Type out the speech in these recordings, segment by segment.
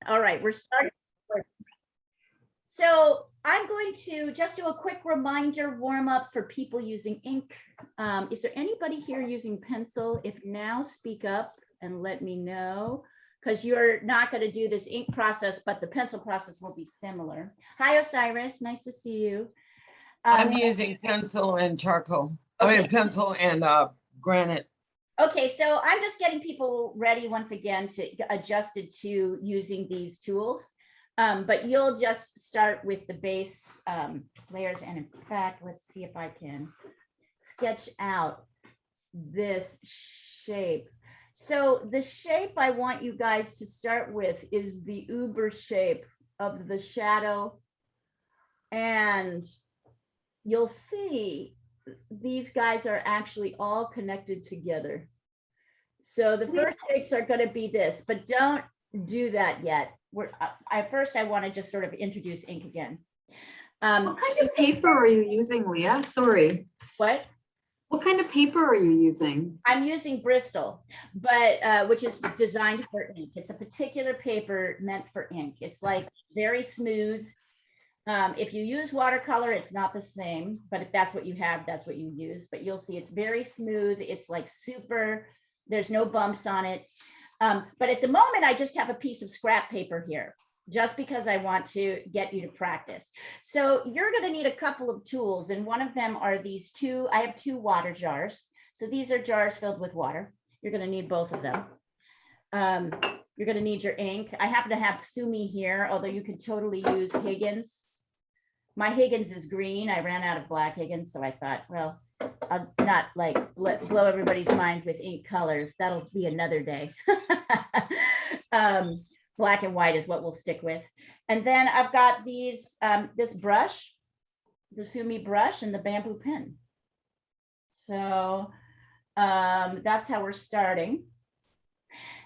All right, we're starting. So I'm going to just do a quick reminder warm up for people using ink. Is there anybody here using pencil? If now, speak up and let me know, because you're not going to do this ink process, but the pencil process will be similar. Hi, Osiris. Nice to see you. I'm using pencil and charcoal. Okay. I mean, pencil and granite. Okay, so I'm just getting people ready once again to adjusted to using these tools. But you'll just start with the base layers. And in fact, let's see if I can sketch out this shape. So the shape I want you guys to start with is the uber shape of the shadow. And you'll see these guys are actually all connected together. So the first shapes are going to be this, but don't do that yet. First I want to just sort of introduce ink again. What kind of paper are you using, Leah? Sorry. What kind of paper are you using? I'm using Bristol, but which is designed for ink. It's a particular paper meant for ink. It's like very smooth. If you use watercolor, it's not the same, but if that's what you have, that's what you use. But you'll see it's very smooth. It's like super, there's no bumps on it. But at the moment, I just have a piece of scrap paper here, just because I want to get you to practice. So you're going to need a couple of tools, and one of them are these two. I have two water jars. So these are jars filled with water. You're going to need both of them. You're going to need your ink. I happen to have Sumi here, although you could totally use Higgins. My Higgins is green. I ran out of black Higgins, so I thought, well, I'll not like blow everybody's mind with ink colors. That'll be another day. Black and white is what we'll stick with. And then I've got these, this brush, the Sumi brush, and the bamboo pen. So that's how we're starting.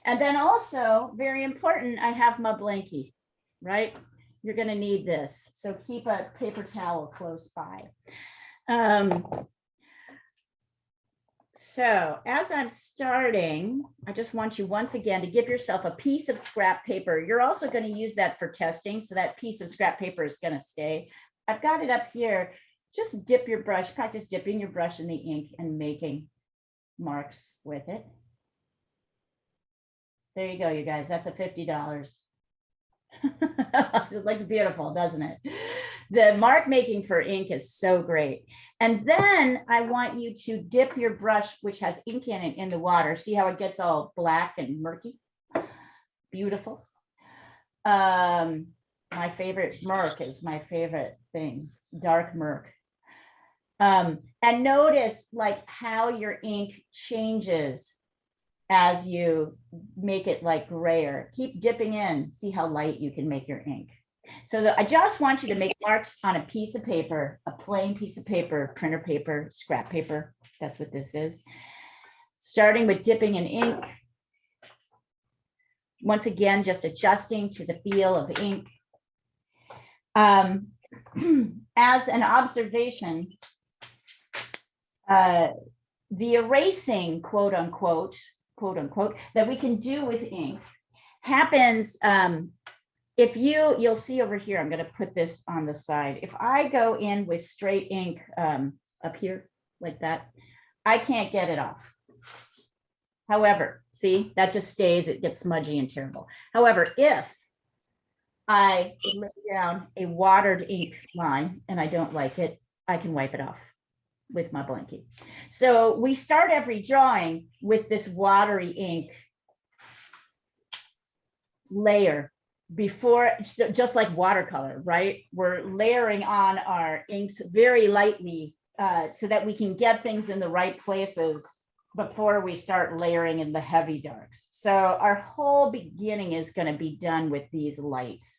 And then also, very important, I have my blankie, right? You're going to need this. So keep a paper towel close by. So as I'm starting, I just want you once again to give yourself a piece of scrap paper. You're also going to use that for testing. So that piece of scrap paper is going to stay. I've got it up here. Just dip your brush, practice dipping your brush in the ink and making marks with it. There you go, you guys. That's a $50. It looks beautiful, doesn't it? The mark making for ink is so great. And then I want you to dip your brush, which has ink in it, in the water. See how it gets all black and murky? Beautiful. My favorite murk is my favorite thing, dark murk. And notice like how your ink changes as you make it like grayer. Keep dipping in, see how light you can make your ink. So I just want you to make marks on a piece of paper, a plain piece of paper, printer paper, scrap paper. That's what this is. Starting with dipping in ink. Once again, just adjusting to the feel of ink. As an observation, the erasing, quote unquote, that we can do with ink happens if you'll see over here, I'm going to put this on the side. If I go in with straight ink up here like that, I can't get it off. However, see, that just stays, it gets smudgy and terrible. However, if I lay down a watered ink line and I don't like it, I can wipe it off with my blankie. So we start every drawing with this watery ink layer before, just like watercolor, right? We're layering on our inks very lightly so that we can get things in the right places before we start layering in the heavy darks. So our whole beginning is going to be done with these lights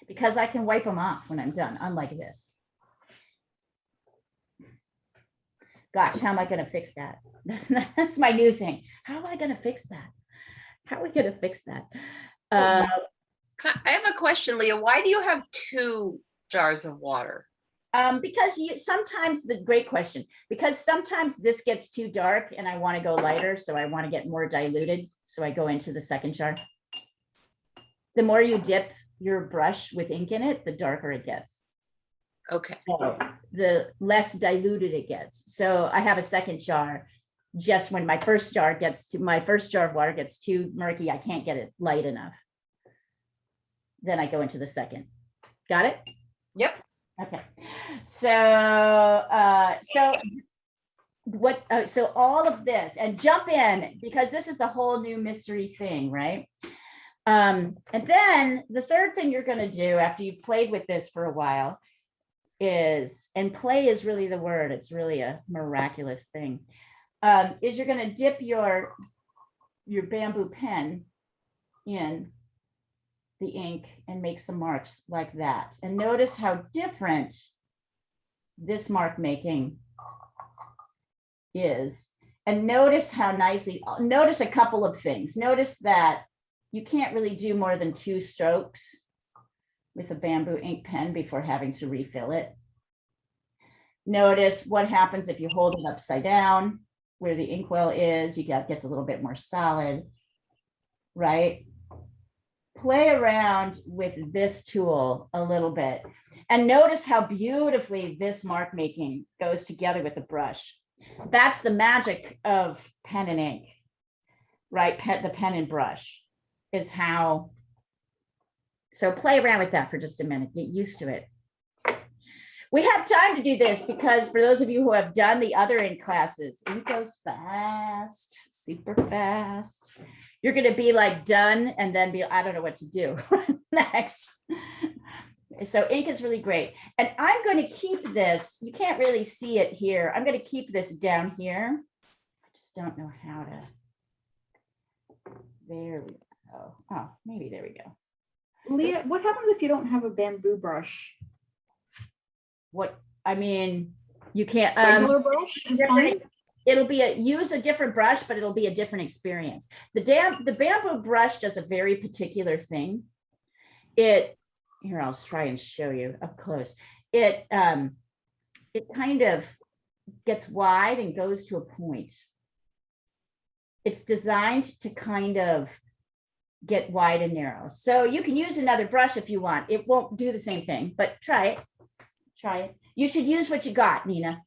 because I can wipe them off when I'm done, unlike this. Gosh, how am I going to fix that? That's my new thing. How am I going to fix that? How are we going to fix that? I have a question, Leah. Why do you have two jars of water? Because sometimes great question, because sometimes this gets too dark and I want to go lighter. So I want to get more diluted. So I go into the second jar. the more you dip your brush with ink in it, the darker it gets. Okay. So the less diluted it gets. So I have a second jar. Just when my first jar of water gets too murky, I can't get it light enough. Then I go into the second. Got it? Yep. Okay. So so all of this, and jump in, because this is a whole new mystery thing, right? And then the third thing you're going to do after you've played with this for a while is, and play is really the word, it's really a miraculous thing, is you're going to dip your bamboo pen in the ink and make some marks like that. And notice how different this mark making is. And notice how nicely, notice a couple of things. Notice that you can't really do more than 2 strokes with a bamboo ink pen before having to refill it. Notice what happens if you hold it upside down, where the inkwell is, gets a little bit more solid, right? Play around with this tool a little bit and notice how beautifully this mark making goes together with the brush. That's the magic of pen and ink, right? The pen and brush is how. So play around with that for just a minute, get used to it. We have time to do this because for those of you who have done the other ink classes, ink goes fast, super fast. You're going to be like done and then be, I don't know what to do next. So ink is really great. And I'm going to keep this, you can't really see it here. I'm going to keep this down here. I just don't know how to. There we go. Oh, maybe there we go. Leah, what happens if you don't have a bamboo brush? What, I mean, you can't. Regular brush is fine. It'll be use a different brush, but it'll be a different experience. The bamboo brush does a very particular thing. Here, I'll try and show you up close. It kind of gets wide and goes to a point. It's designed to kind of get wide and narrow. So you can use another brush if you want. It won't do the same thing, but try it. Try it. You should use what you got, Nina.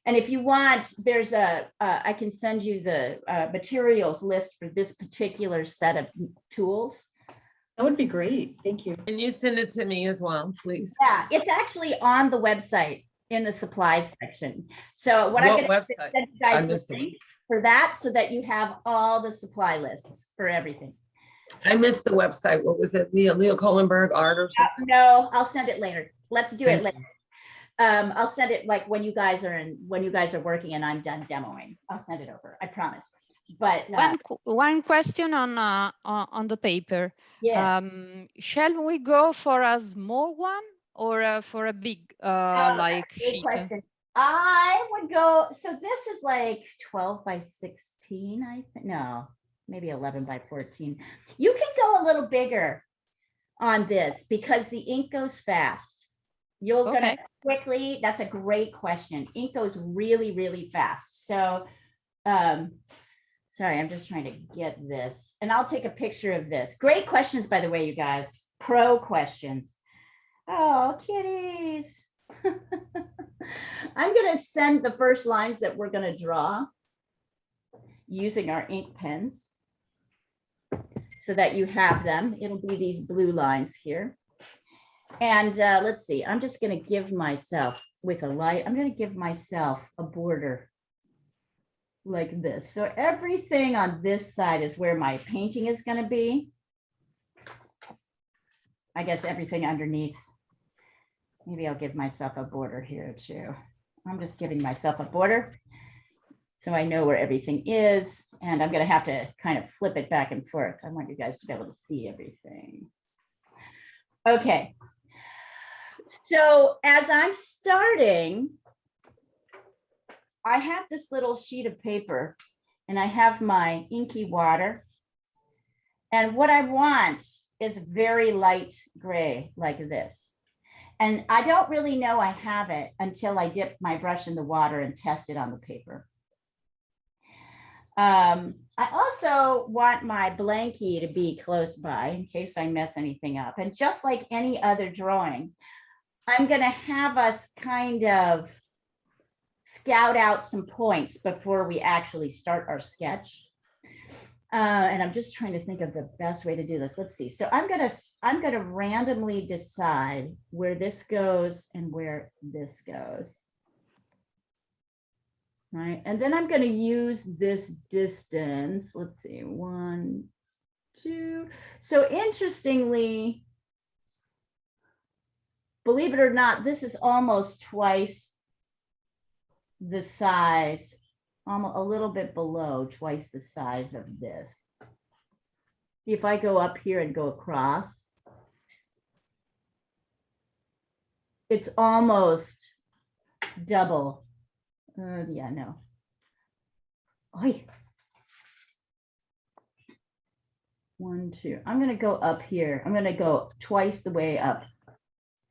And if you want, there's I can send you the materials list for this particular set of tools. That would be great. Thank you. Can you send it to me as well, please? Yeah, it's actually on the website in the supplies section. So what I'm going to website? send you guys the link for that so that you have all the supply lists for everything. I missed the website. What was it? Leo Kohlenberg art or something? No, I'll send it later. Let's do Thank it later. I'll send it like when you guys are working and I'm done demoing. I'll send it over. I promise. But one question on the paper. yes. Shall we go for a small one or for a big like sheet? Question. I would go. So this is like 12 by 16. I think no, maybe 11 by 14. You can go a little bigger on this because the ink goes fast. You're gonna quickly. That's a great question. Ink goes really, really fast. So, sorry, I'm just trying to get this, and I'll take a picture of this. Great questions, by the way, you guys. Pro questions. Oh, kitties. I'm gonna send the first lines that we're gonna draw using our ink pens, so that you have them. It'll be these blue lines here. And let's see, I'm just going to give myself with a light, I'm going to give myself a border like this. So everything on this side is where my painting is going to be. I guess everything underneath. Maybe I'll give myself a border here too. I'm just giving myself a border so I know where everything is. And I'm going to have to kind of flip it back and forth. I want you guys to be able to see everything. Okay. So as I'm starting, I have this little sheet of paper and I have my inky water. And what I want is very light gray like this. And I don't really know I have it until I dip my brush in the water and test it on the paper. I also want my blankie to be close by in case I mess anything up. And just like any other drawing, I'm going to have us kind of scout out some points before we actually start our sketch. And I'm just trying to think of the best way to do this. Let's see. So I'm gonna randomly decide where this goes and where this goes. Right, and then I'm going to use this distance. Let's see, 1, 2. So interestingly, believe it or not, this is almost twice the size, almost a little bit below twice the size of this. See, if I go up here and go across, it's almost double. Yeah, no. Oy. 1, 2. I'm going to go up here. I'm going to go twice the way up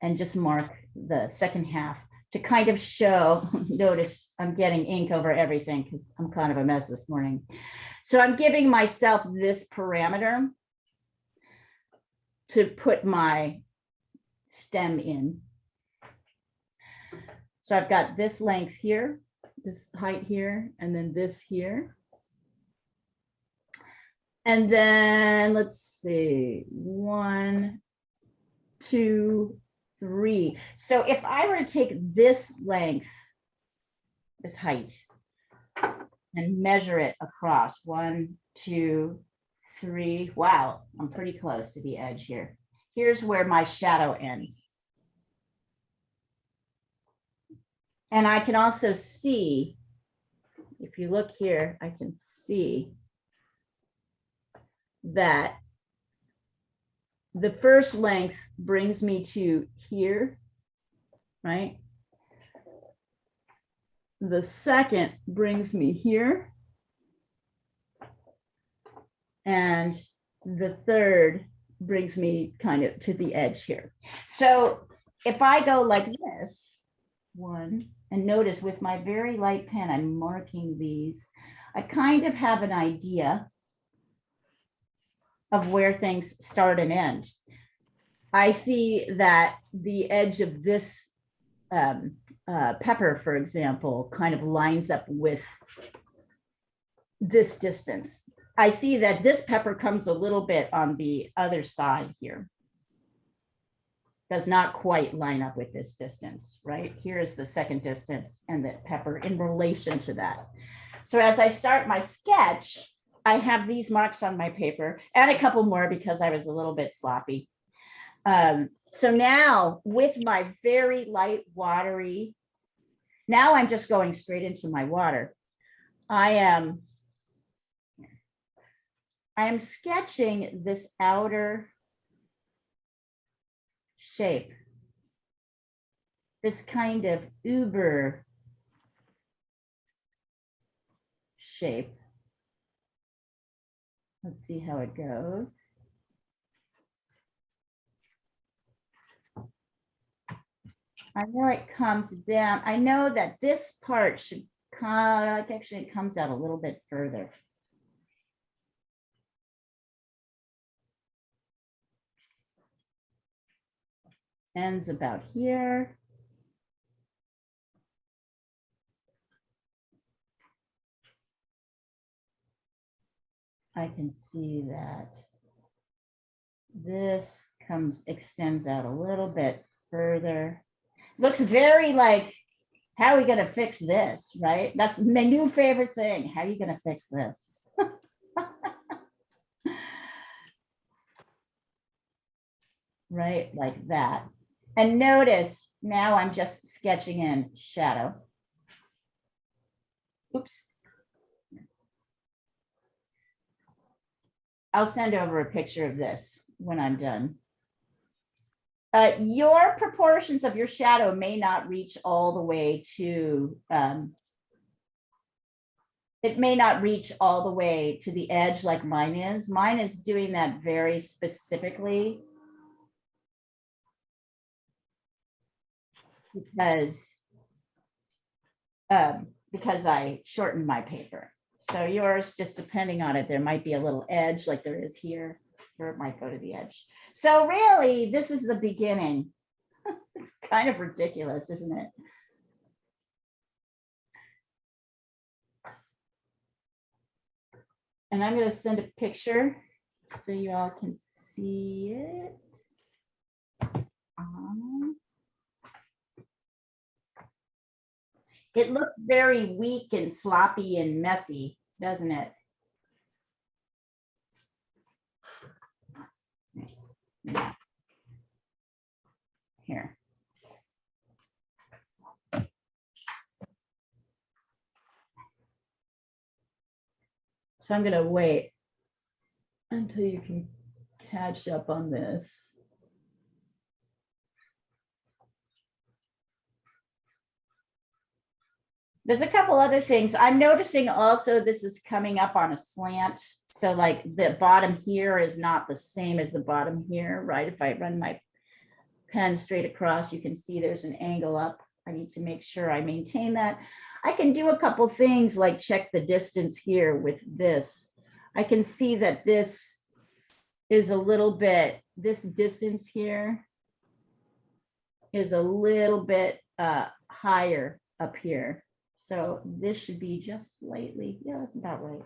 and just mark the second half to kind of show. Notice I'm getting ink over everything because I'm kind of a mess this morning. So I'm giving myself this parameter to put my stem in. So I've got this length here, this height here, and then this here. And then let's see, 1, 2, 3. So if I were to take this length, this height, and measure it across 1, 2, 3. Wow, I'm pretty close to the edge here. Here's where my shadow ends. And I can also see, if you look here, I can see that the first length brings me to here, right? The second brings me here. And the third brings me kind of to the edge here. So if I go like this, 1, and notice with my very light pen, I'm marking these, I kind of have an idea of where things start and end. I see that the edge of this pepper, for example, kind of lines up with this distance. I see that this pepper comes a little bit on the other side here. Does not quite line up with this distance, right? Here is the second distance and the pepper in relation to that. So as I start my sketch, I have these marks on my paper and a couple more because I was a little bit sloppy. So now with my very light watery, now I'm just going straight into my water. I am sketching this outer shape, this kind of uber shape. Let's see how it goes. I know it comes down. I know that this part should come, actually it comes out a little bit further. Ends about here. I can see that this extends out a little bit further. Looks very like, how are we going to fix this, right? That's my new favorite thing. How are you going to fix this? Right, like that. And notice now I'm just sketching in shadow. Oops. I'll send over a picture of this when I'm done. Your proportions of your shadow may not reach all the way to, it may not reach all the way to the edge like mine is. Mine is doing that very specifically because I shortened my paper. So yours, just depending on it, there might be a little edge like there is here, or it might go to the edge. So really, this is the beginning. It's kind of ridiculous, isn't it? And I'm going to send a picture so you all can see it. It looks very weak and sloppy and messy, doesn't it? Yeah. Here. So I'm going to wait until you can catch up on this. There's a couple other things. I'm noticing also this is coming up on a slant. So like the bottom here is not the same as the bottom here, right? If I run my pen straight across, you can see there's an angle up. I need to make sure I maintain that. I can do a couple things like check the distance here with this. I can see that this is a little bit, this distance here is a little bit higher up here. So this should be just slightly, yeah, that's about right.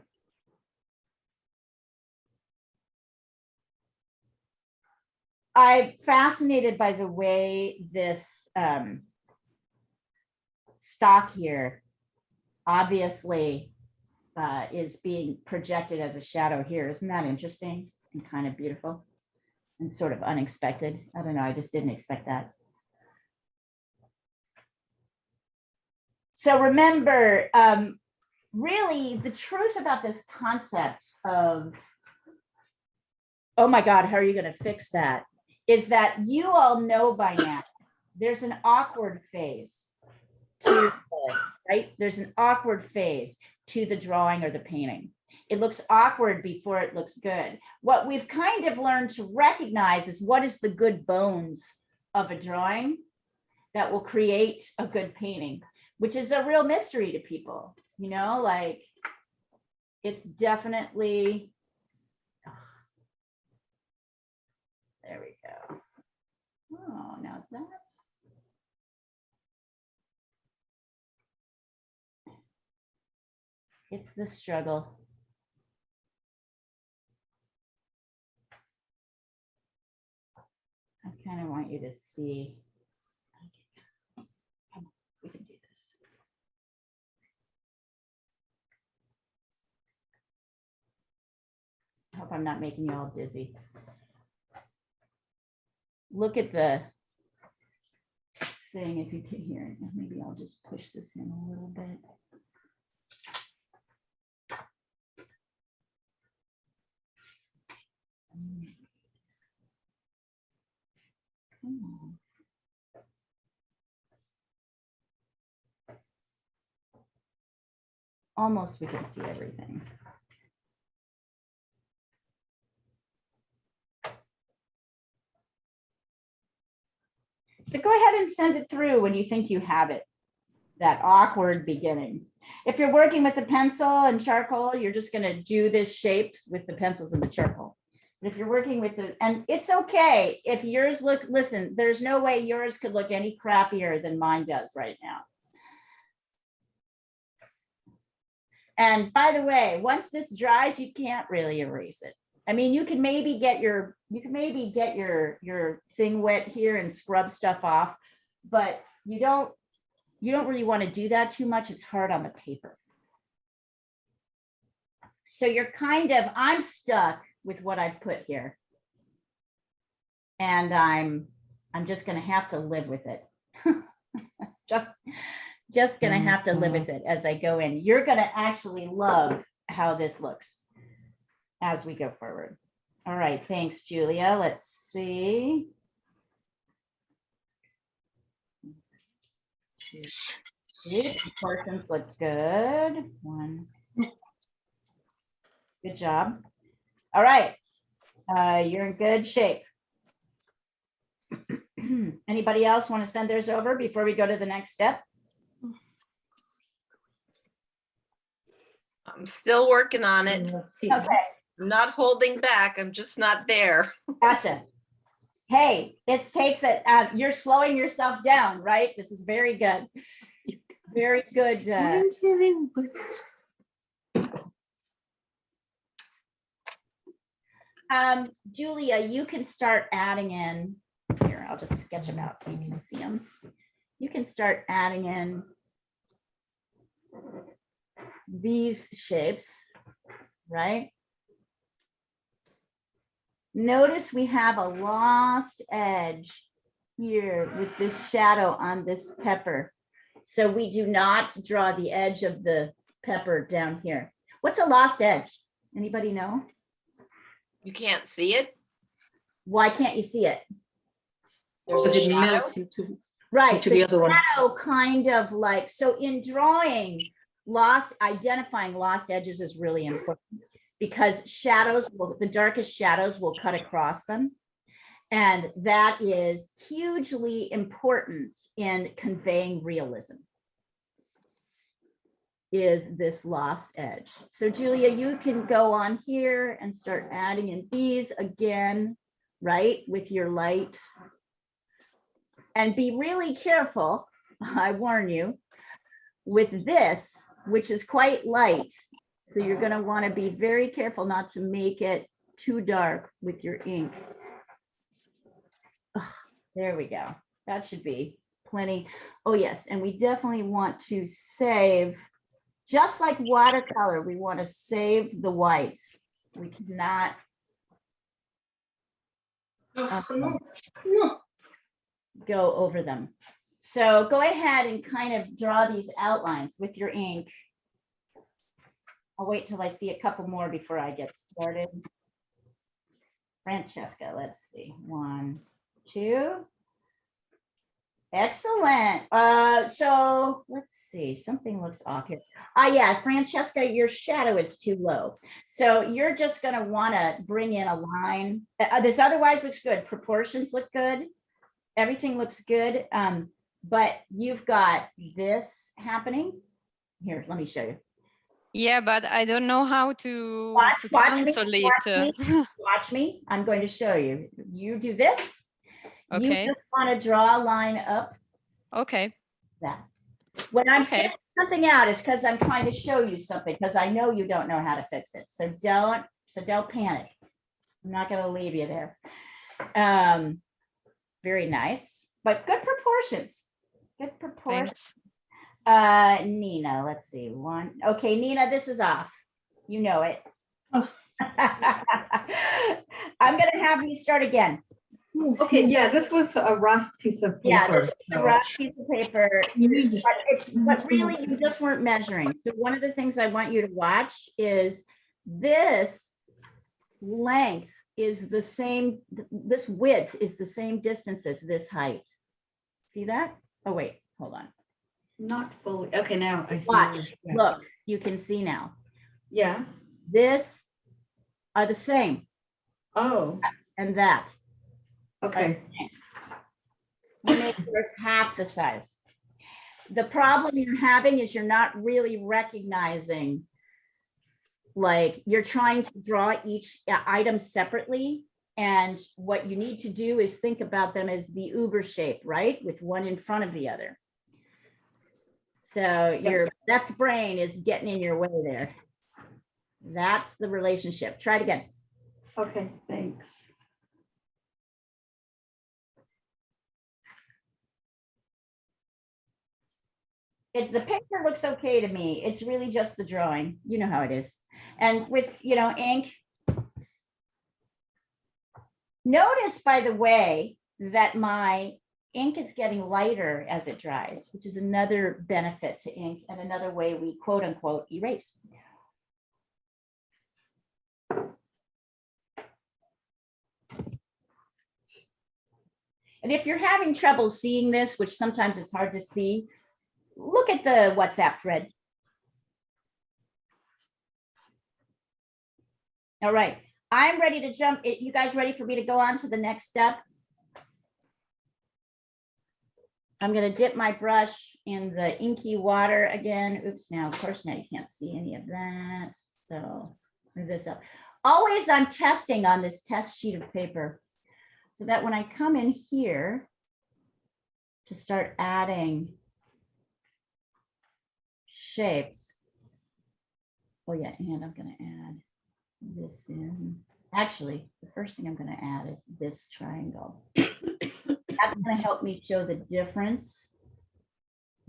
I'm fascinated by the way this stock here obviously is being projected as a shadow here. Isn't that interesting and kind of beautiful and sort of unexpected? I don't know, I just didn't expect that. So remember, really the truth about this concept of, oh my God, how are you going to fix that? Is that you all know by now, there's an awkward phase to it, right? There's an awkward phase to the drawing or the painting. It looks awkward before it looks good. What we've kind of learned to recognize is what is the good bones of a drawing that will create a good painting, which is a real mystery to people, you know, like it's definitely, there we go. Oh, now that's, it's the struggle. I kind of want you to see. Come on, we can do this. I hope I'm not making you all dizzy. Look at the thing if you can hear it. Maybe I'll just push this in a little bit. Come on. Almost we can see everything. So go ahead and send it through when you think you have it, that awkward beginning. If you're working with a pencil and charcoal, you're just going to do this shape with the pencils and the charcoal. But if you're working with the, and it's okay if yours look, listen, there's no way yours could look any crappier than mine does right now. And by the way, once this dries, you can't really erase it. I mean, you can maybe get your thing wet here and scrub stuff off, but you don't really want to do that too much. It's hard on the paper. So you're kind of, I'm stuck with what I've put here. And I'm just going to have to live with it. just going to have to live with it as I go in. You're going to actually love how this looks as we go forward. All right, thanks, Julia. Let's see. Proportions look good. One. Good job. All right, you're in good shape. Anybody else want to send theirs over before we go to the next step? I'm still working on it. Okay, I'm not holding back. I'm just not there. gotcha. Hey, it takes it, you're slowing yourself down, right? This is very good. Very good. Julia, you can start adding in, here, I'll just sketch them out so you can see them. You can start adding in these shapes, right? Notice we have a lost edge here with this shadow on this pepper. So we do not draw the edge of the pepper down here. What's a lost edge? Anybody know? You can't see it? Why can't you see it? There's Because a it shadow. melts into Right, the other one. shadow kind of like, so in drawing, identifying lost edges is really important because shadows, the darkest shadows will cut across them. And that is hugely important in conveying realism, is this lost edge. So Julia, you can go on here and start adding in these again, right, with your light. And be really careful, I warn you, with this, which is quite light. So you're going to want to be very careful not to make it too dark with your ink. Ugh, there we go. That should be plenty. Oh yes, and we definitely want to save, just like watercolor, we want to save the whites. We cannot go over them. So go ahead and kind of draw these outlines with your ink. I'll wait till I see a couple more before I get started. Francesca, let's see. 1, 2. Excellent. So let's see, something looks off here. Yeah, Francesca, your shadow is too low. So you're just gonna wanna bring in a line. This otherwise looks good. Proportions look good. Everything looks good. But you've got this happening. Here, let me show you. Yeah, but I don't know how to Watch me, translate. Watch me. I'm going to show you. You do this. Okay. You just want to draw a line up. Okay. That. When I'm Okay. sketching something out, it's because I'm trying to show you something, because I know you don't know how to fix it. So don't panic. I'm not going to leave you there. Very nice, but good proportions. Good proportions. Thanks. Nina, let's see. 1. Okay, Nina, this is off. You know it. Oh. I'm going to have you start again. Okay, yeah, this was a rough piece of paper. Yeah, this is a so- rough piece of paper, but really you just weren't measuring. So one of the things I want you to watch is this length is the same, this width is the same distance as this height. See that? Oh, wait, hold on. Not fully. Okay, now I see. Watch, Yeah. look, you can see now. Yeah. This are the same Oh, and that. okay. We make this half the size. The problem you're having is you're not really recognizing, like you're trying to draw each item separately. And what you need to do is think about them as the Uber shape, right? With one in front of the other. So your left brain is getting in your way there. That's the relationship. Try it again. Okay, thanks. It's the picture looks okay to me. It's really just the drawing. You know how it is. And with, you know, ink. Notice, by the way, that my ink is getting lighter as it dries, which is another benefit to ink and another way we quote unquote erase. And if you're having trouble seeing this, which sometimes it's hard to see, look at the WhatsApp thread. All right, I'm ready to jump. You guys ready for me to go on to the next step? I'm gonna dip my brush in the inky water again. Oops, now, of course, now you can't see any of that. So let's move this up. Always I'm testing on this test sheet of paper so that when I come in here to start adding shapes. Oh yeah, and I'm gonna add this in. Actually, the first thing I'm gonna add is this triangle. That's gonna help me show the difference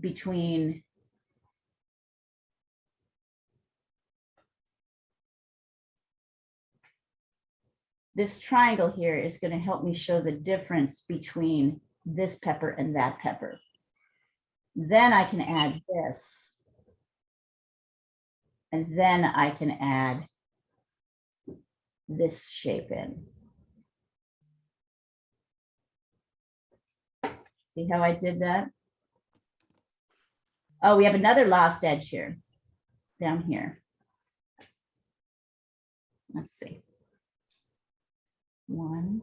between this triangle here is going to help me show the difference between this pepper and that pepper. Then I can add this. And then I can add this shape in. See how I did that? Oh, we have another lost edge here, down here. Let's see. One.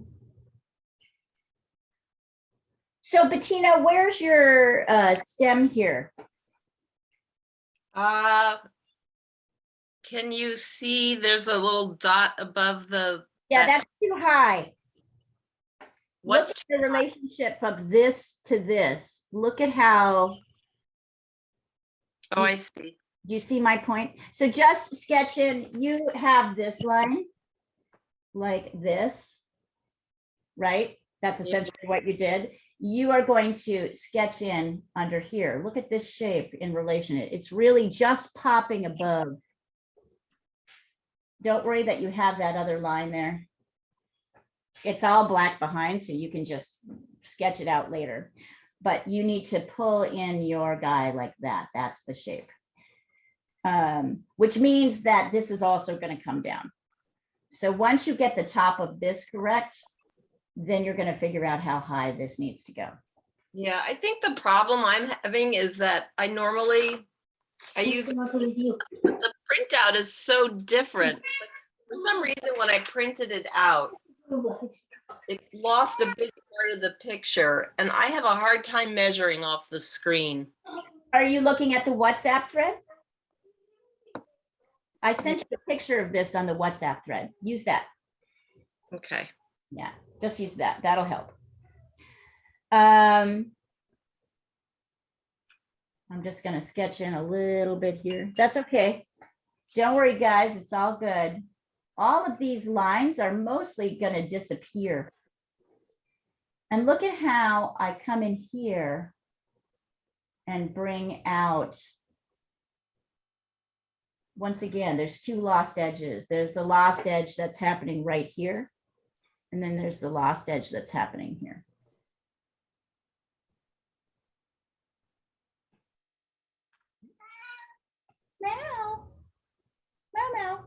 So Bettina, where's your stem here? Can you see there's a little dot above the, Yeah, that's too high. Look what's at the relationship of this to this. Look at how, oh, I see. do you see my point? So just sketch in, you have this line like this, right? That's essentially what you did. You are going to sketch in under here. Look at this shape in relation. It's really just popping above. Don't worry that you have that other line there. It's all black behind, so you can just sketch it out later. But you need to pull in your guy like that. That's the shape. Which means that this is also going to come down. So once you get the top of this correct, then you're going to figure out how high this needs to go. Yeah, I think the problem I'm having is that I use the printout is so different. For some reason, when I printed it out, it lost a big part of the picture, and I have a hard time measuring off the screen. Are you looking at the WhatsApp thread? I sent you a picture of this on the WhatsApp thread. Use that. Okay. Yeah, just use that. That'll help. I'm just going to sketch in a little bit here. That's okay. Don't worry, guys. It's all good. All of these lines are mostly going to disappear. And look at how I come in here and bring out, once again, there's two lost edges. There's the lost edge that's happening right here. And then there's the lost edge that's happening here. Meow. Meow, meow.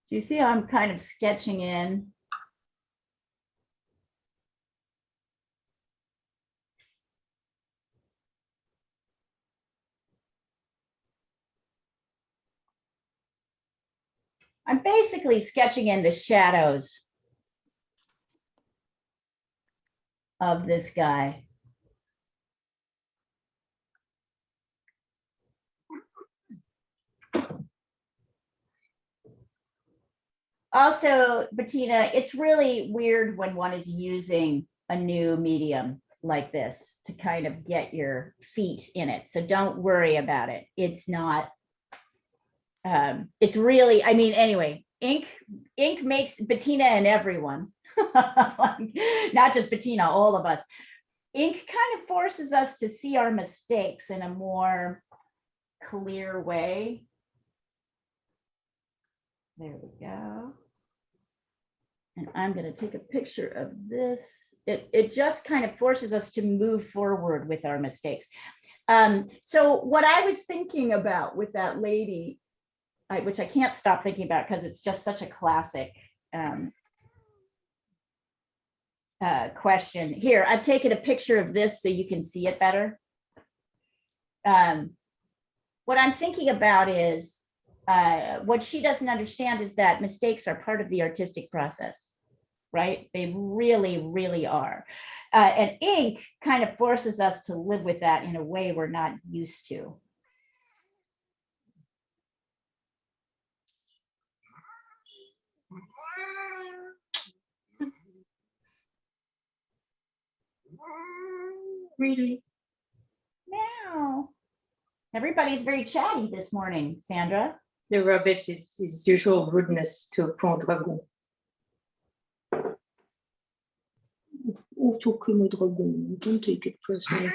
So you see how I'm kind of sketching in. I'm basically sketching in the shadows of this guy. Also, Bettina, it's really weird when one is using a new medium like this to kind of get your feet in it. So don't worry about it. It's not, it's really, I mean, anyway, ink makes Bettina and everyone, not just Bettina, all of us. Ink kind of forces us to see our mistakes in a more clear way. There we go. And I'm going to take a picture of this. It just kind of forces us to move forward with our mistakes. So what I was thinking about with that lady, which I can't stop thinking about because it's just such a classic question. Here, I've taken a picture of this so you can see it better. What I'm thinking about is, what she doesn't understand is that mistakes are part of the artistic process, right? They really, really are. And ink kind of forces us to live with that in a way we're not used to. Really? Meow. Everybody's very chatty this morning, Sandra. The rabbit is his usual rudeness to a Pont Dragon. Oh, talking dragon, don't take it personally.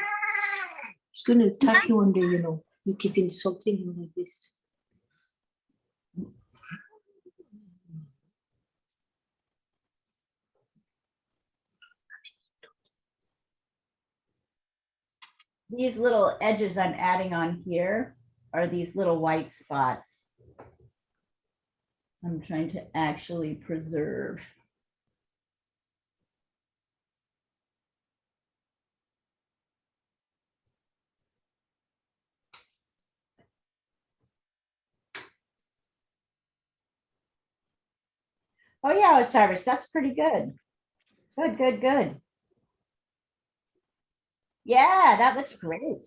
He's going to attack you one day, you know. You keep insulting him like this. These little edges I'm adding on here are these little white spots. I'm trying to actually preserve. Oh yeah, Osiris, that's pretty good. Good, good, good. Yeah, that looks great.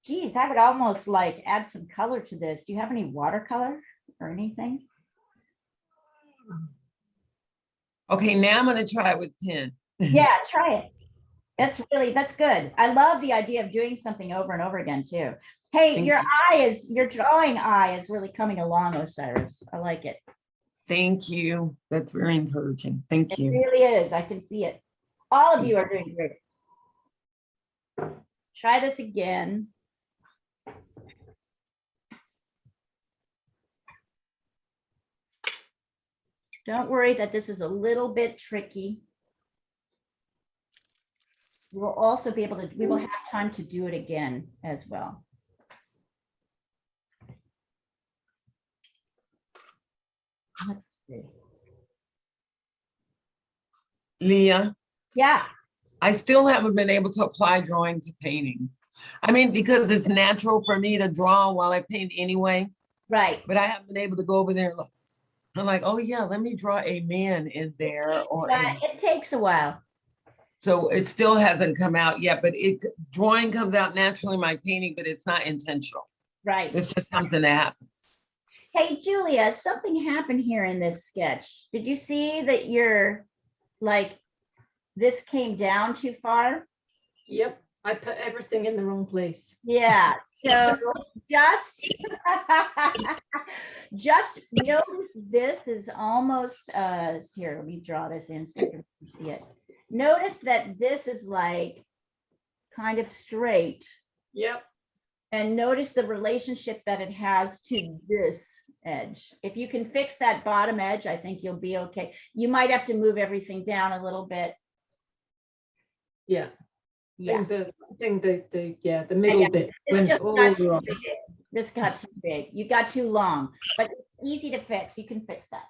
Geez, I would almost like add some color to this. Do you have any watercolor or anything? Okay, now I'm gonna try it with pen. Yeah, try it. That's good. I love the idea of doing something over and over again too. Hey, Thank your drawing eye is really coming along, Osiris. I like it. Thank you. That's very encouraging. Thank It you. really is. I can see it. All of you are doing great. Try this again. Don't worry that this is a little bit tricky. We will also be able to, we will have time to do it again as well. Let's see. Leah, Yeah, I still haven't been able to apply drawing to painting. I mean, because it's natural for me to draw while I paint anyway, right. but I haven't been able to go over there and look. I'm like, oh yeah, let me draw a man in there or Yeah, it takes a while. so it still hasn't come out yet, but drawing comes out naturally in my painting, but it's not intentional. Right. It's just something that happens. Hey, Julia, something happened here in this sketch. Did you see that you're like, this came down too far? Yep, I put everything in the wrong place. Yeah, so just just notice this is almost here, let me draw this in so you can see it. Notice that this is like kind of straight, Yep. and notice the relationship that it has to this edge. If you can fix that bottom edge, I think you'll be okay. You might have to move everything down a little bit. Yeah. Yeah. Things are, I think the middle bit This went just all got too wrong. big. This got too big. You got too long, but it's easy to fix. You can fix that.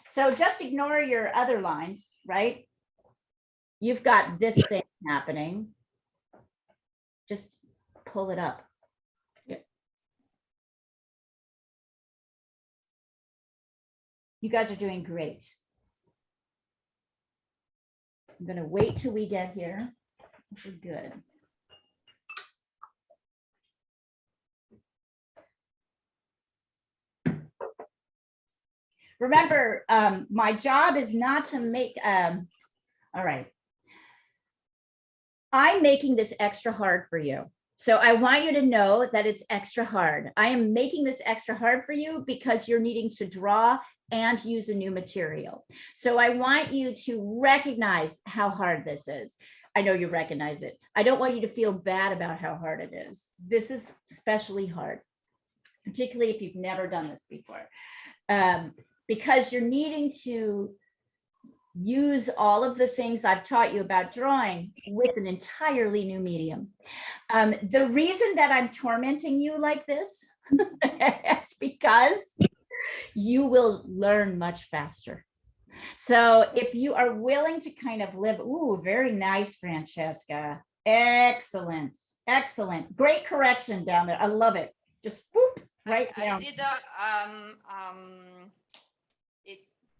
So just ignore your other lines, right? You've got this thing happening. Just pull it up. Yeah. You guys are doing great. I'm going to wait till we get here. This is good. Remember, my job is not to make, all right. I'm making this extra hard for you. So I want you to know that it's extra hard. I am making this extra hard for you because you're needing to draw and use a new material. So I want you to recognize how hard this is. I know you recognize it. I don't want you to feel bad about how hard it is. This is especially hard, particularly if you've never done this before, because you're needing to use all of the things I've taught you about drawing with an entirely new medium. The reason that I'm tormenting you like this is because you will learn much faster. So if you are willing to kind of live, ooh, very nice, Francesca. Excellent, excellent. Great correction down there. I love it. Just whoop, right I down. did it.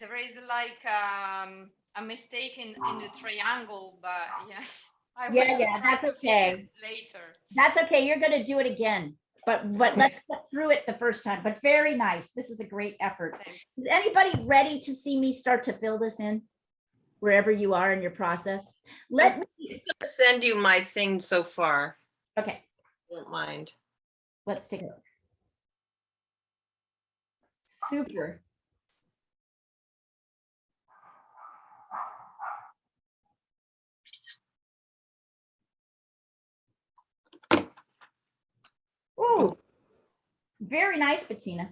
There is like a mistake in the triangle, but yeah, I Yeah, will yeah, try that's to fix okay. it later. That's okay. You're going to do it again. But let's get through it the first time. But very nice. This is a great effort. Thanks. Is anybody ready to see me start to fill this in wherever you are in your process? Let me, I'm gonna send you my thing so far. okay, Don't mind. let's take a look. Super. Ooh, very nice, Bettina.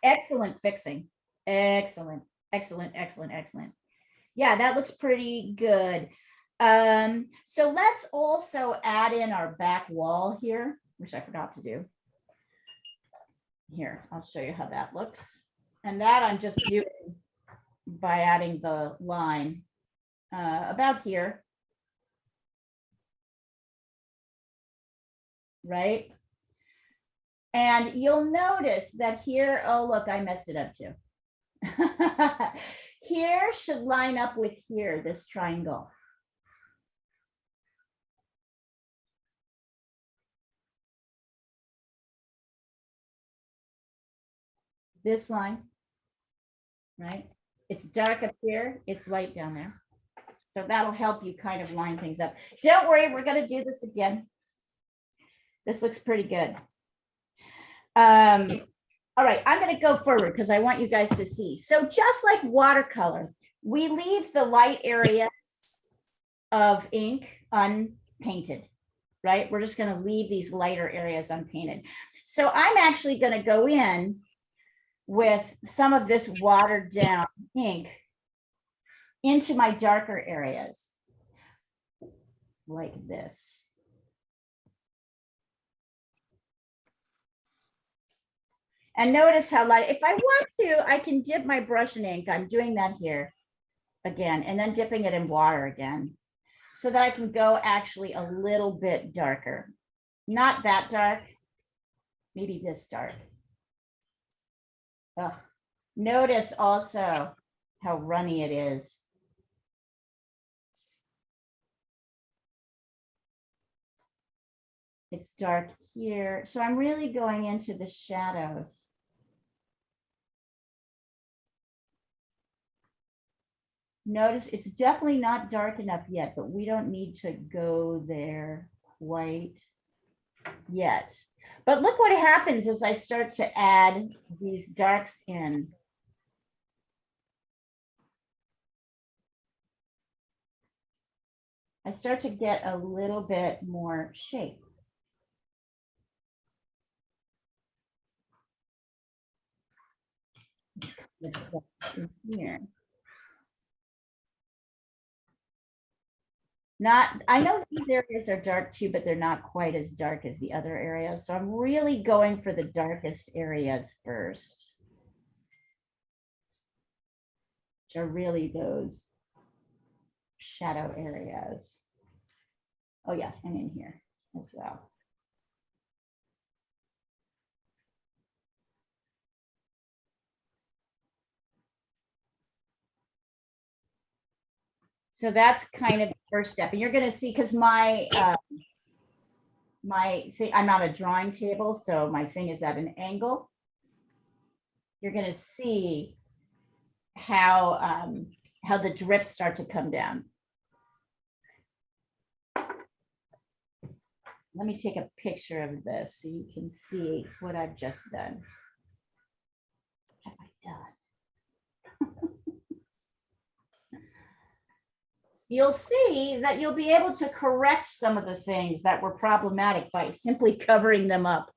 Excellent fixing. Excellent, excellent, excellent, excellent. Yeah, that looks pretty good. So let's also add in our back wall here, which I forgot to do. Here, I'll show you how that looks. And that I'm just doing by adding the line about here. Right? And you'll notice that here, oh, look, I messed it up too. Here should line up with here, this triangle. This line, right? It's dark up here, it's light down there. So that'll help you kind of line things up. Don't worry, we're gonna do this again. This looks pretty good. All right, I'm gonna go forward because I want you guys to see. So just like watercolor, we leave the light areas of ink unpainted, right? We're just gonna leave these lighter areas unpainted. So I'm actually gonna go in with some of this watered down ink into my darker areas like this. And notice how light, if I want to, I can dip my brush in ink. I'm doing that here again, and then dipping it in water again, so that I can go actually a little bit darker. Not that dark, maybe this dark. Ugh. Notice also how runny it is. It's dark here. So I'm really going into the shadows. Notice it's definitely not dark enough yet, but we don't need to go there quite yet. But look what happens as I start to add these darks in. I start to get a little bit more shape. Here. Not, I know these areas are dark too, but they're not quite as dark as the other areas. So I'm really going for the darkest areas first, which are really those shadow areas. Oh yeah, and in here as well. So that's kind of the first step. And you're going to see, because my thing, I'm on a drawing table, so my thing is at an angle. You're going to see how the drips start to come down. Let me take a picture of this so you can see what I've just done. What have I done? You'll see that you'll be able to correct some of the things that were problematic by simply covering them up.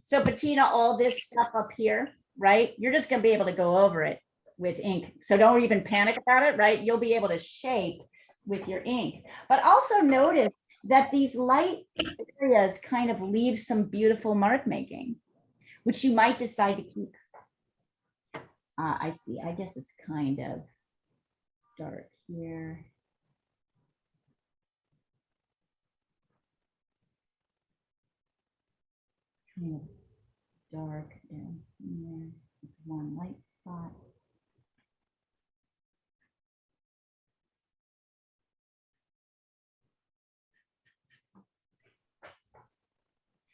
So Bettina, all this stuff up here, right? You're just going to be able to go over it with ink. So don't even panic about it, right? You'll be able to shape with your ink. But also notice that these light areas kind of leave some beautiful mark making, which you might decide to keep. I see. I guess it's kind of dark here. Kind of dark down here. One light spot.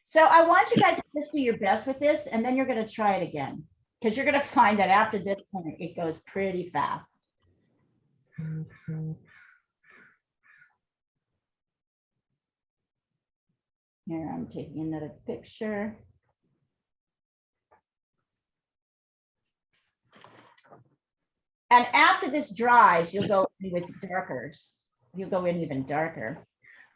So I want you guys to just do your best with this, and then you're going to try it again, because you're going to find that after this point, it goes pretty fast. Here, I'm taking another picture. And after this dries, you'll go in with darkers. You'll go in even darker.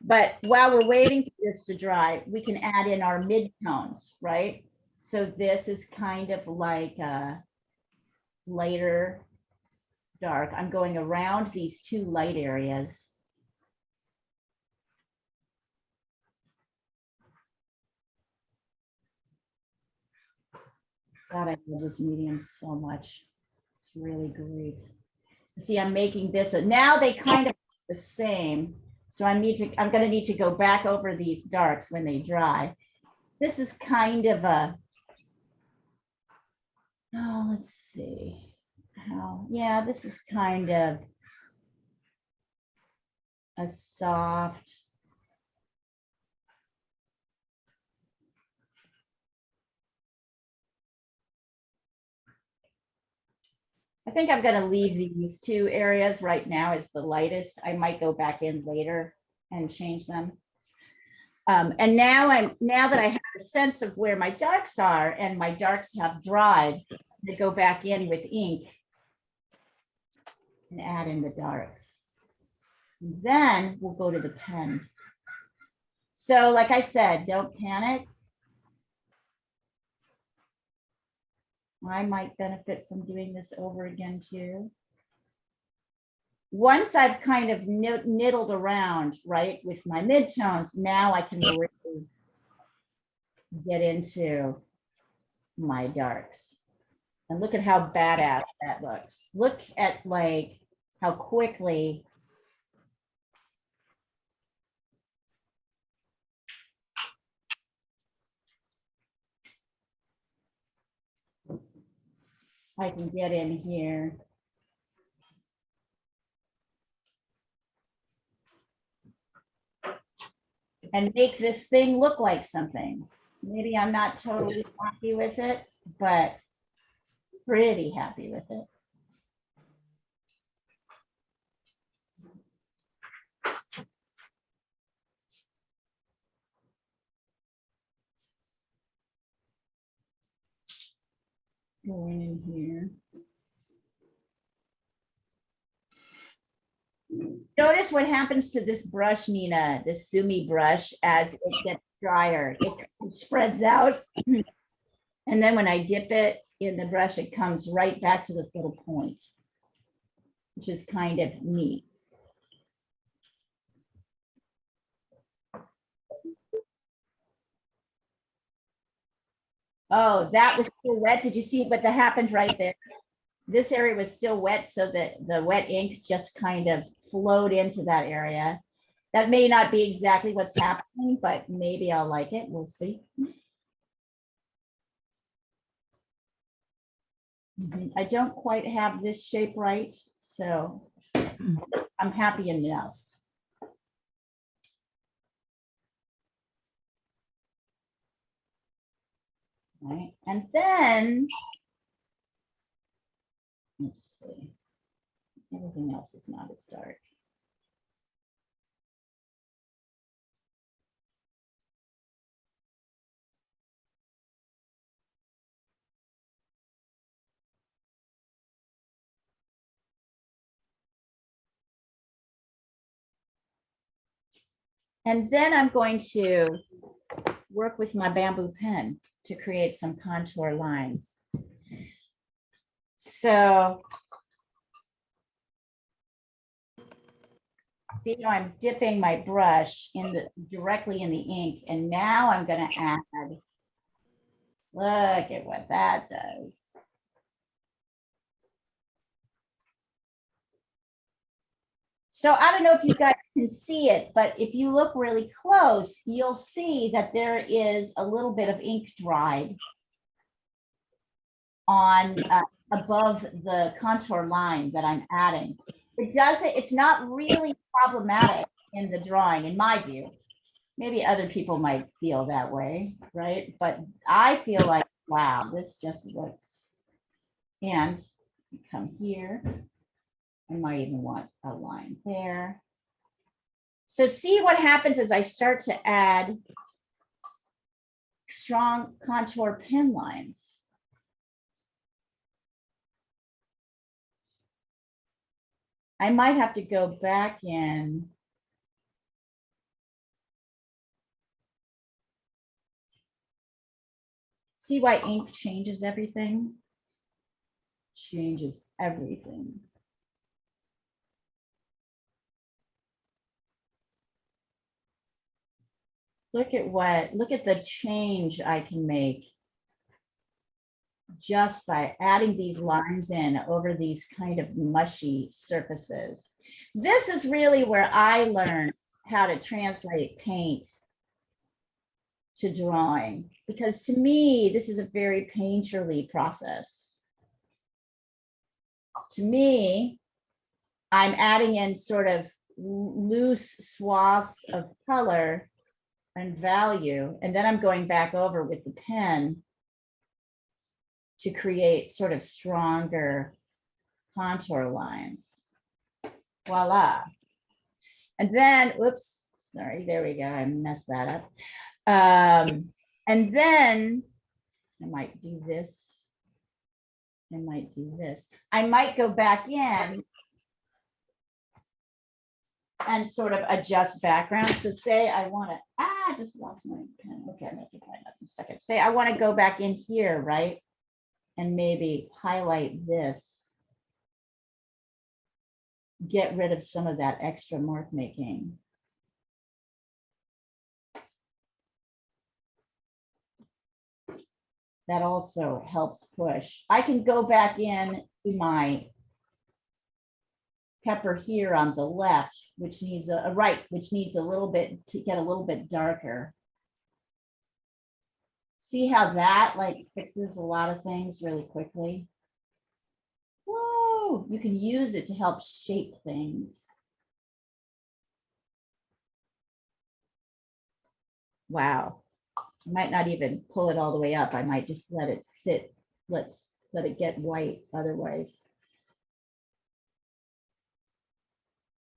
But while we're waiting for this to dry, we can add in our midtones, right? So this is kind of like a lighter dark. I'm going around these two light areas. God, I love this medium so much. It's really great. See, I'm making this, now they kind of the same. So I'm gonna need to go back over these darks when they dry. This is kind of a, oh, let's see. How, yeah, this is kind of a soft. I think I'm going to leave these two areas right now as the lightest. I might go back in later and change them. And now that I have a sense of where my darks are and my darks have dried, I go back in with ink and add in the darks. And then we'll go to the pen. So like I said, don't panic. I might benefit from doing this over again too. Once I've kind of niddled around, right, with my midtones, now I can really get into my darks. And look at how badass that looks. Look at like how quickly I can get in here. And make this thing look like something. Maybe I'm not totally happy with it, but pretty happy with it. Going in here. Notice what happens to this brush, Nina, this Sumi brush, as it gets drier. It spreads out. And then when I dip it in the brush, it comes right back to this little point, which is kind of neat. Oh, that was still wet. Did you see what that happened right there? This area was still wet, so that the wet ink just kind of flowed into that area. That may not be exactly what's happening, but maybe I'll like it. We'll see. I don't quite have this shape right, so I'm happy enough. Right, and then let's see. Everything else is not as dark. And then I'm going to work with my bamboo pen to create some contour lines. So see how I'm dipping my brush directly in the ink, and now I'm going to add, look at what that does. So I don't know if you guys can see it, but if you look really close, you'll see that there is a little bit of ink dried on above the contour line that I'm adding. It's not really problematic in the drawing, in my view. Maybe other people might feel that way, right? But I feel like, wow, this just looks, and come here. I might even want a line there. So see what happens as I start to add strong contour pen lines. I might have to go back in. See why ink changes everything? Changes everything. Look at the change I can make just by adding these lines in over these kind of mushy surfaces. This is really where I learned how to translate paint to drawing, because to me, this is a very painterly process. To me, I'm adding in sort of loose swaths of color and value, and then I'm going back over with the pen to create sort of stronger contour lines. Voila. And then, oops, sorry, there we go. I messed that up. And then I might do this. I might do this. I might go back in and sort of adjust background. So say I want to, I just lost my pen. Okay, I'm going to find that in a second. Say I want to go back in here, right? And maybe highlight this. Get rid of some of that extra mark making. That also helps push. I can go back in to my pepper here on the left, which needs which needs a little bit to get a little bit darker. See how that like fixes a lot of things really quickly? Whoa, you can use it to help shape things. Wow. I might not even pull it all the way up. I might just let it sit. Let it get white otherwise.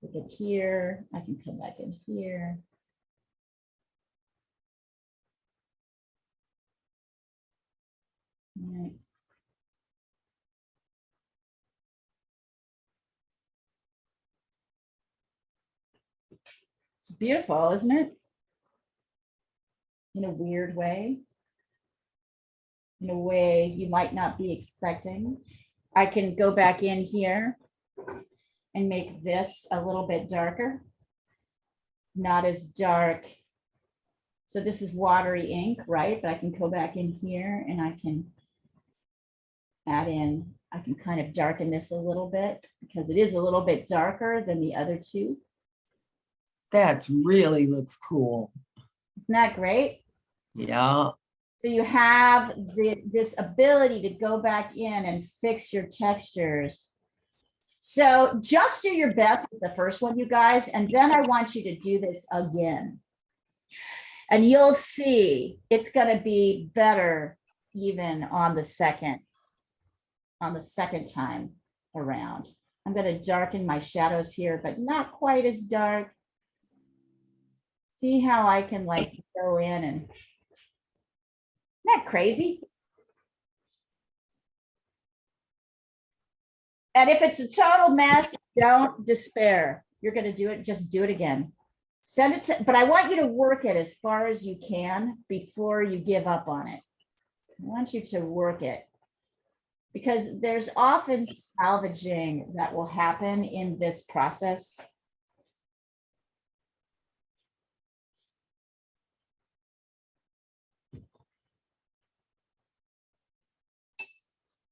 Look at here. I can come back in here. All right. It's beautiful, isn't it? In a weird way. In a way you might not be expecting. I can go back in here and make this a little bit darker. Not as dark. So this is watery ink, right? But I can go back in here and I can add in, I can kind of darken this a little bit because it is a little bit darker than the other two. That really looks cool. Isn't that great? Yeah. So you have this ability to go back in and fix your textures. So just do your best with the first one, you guys, and then I want you to do this again. And you'll see it's going to be better even on the second time around. I'm going to darken my shadows here, but not quite as dark. See how I can like go in and, isn't that crazy? And if it's a total mess, don't despair. You're going to do it. Just do it again. Send it to, but I want you to work it as far as you can before you give up on it. I want you to work it because there's often salvaging that will happen in this process.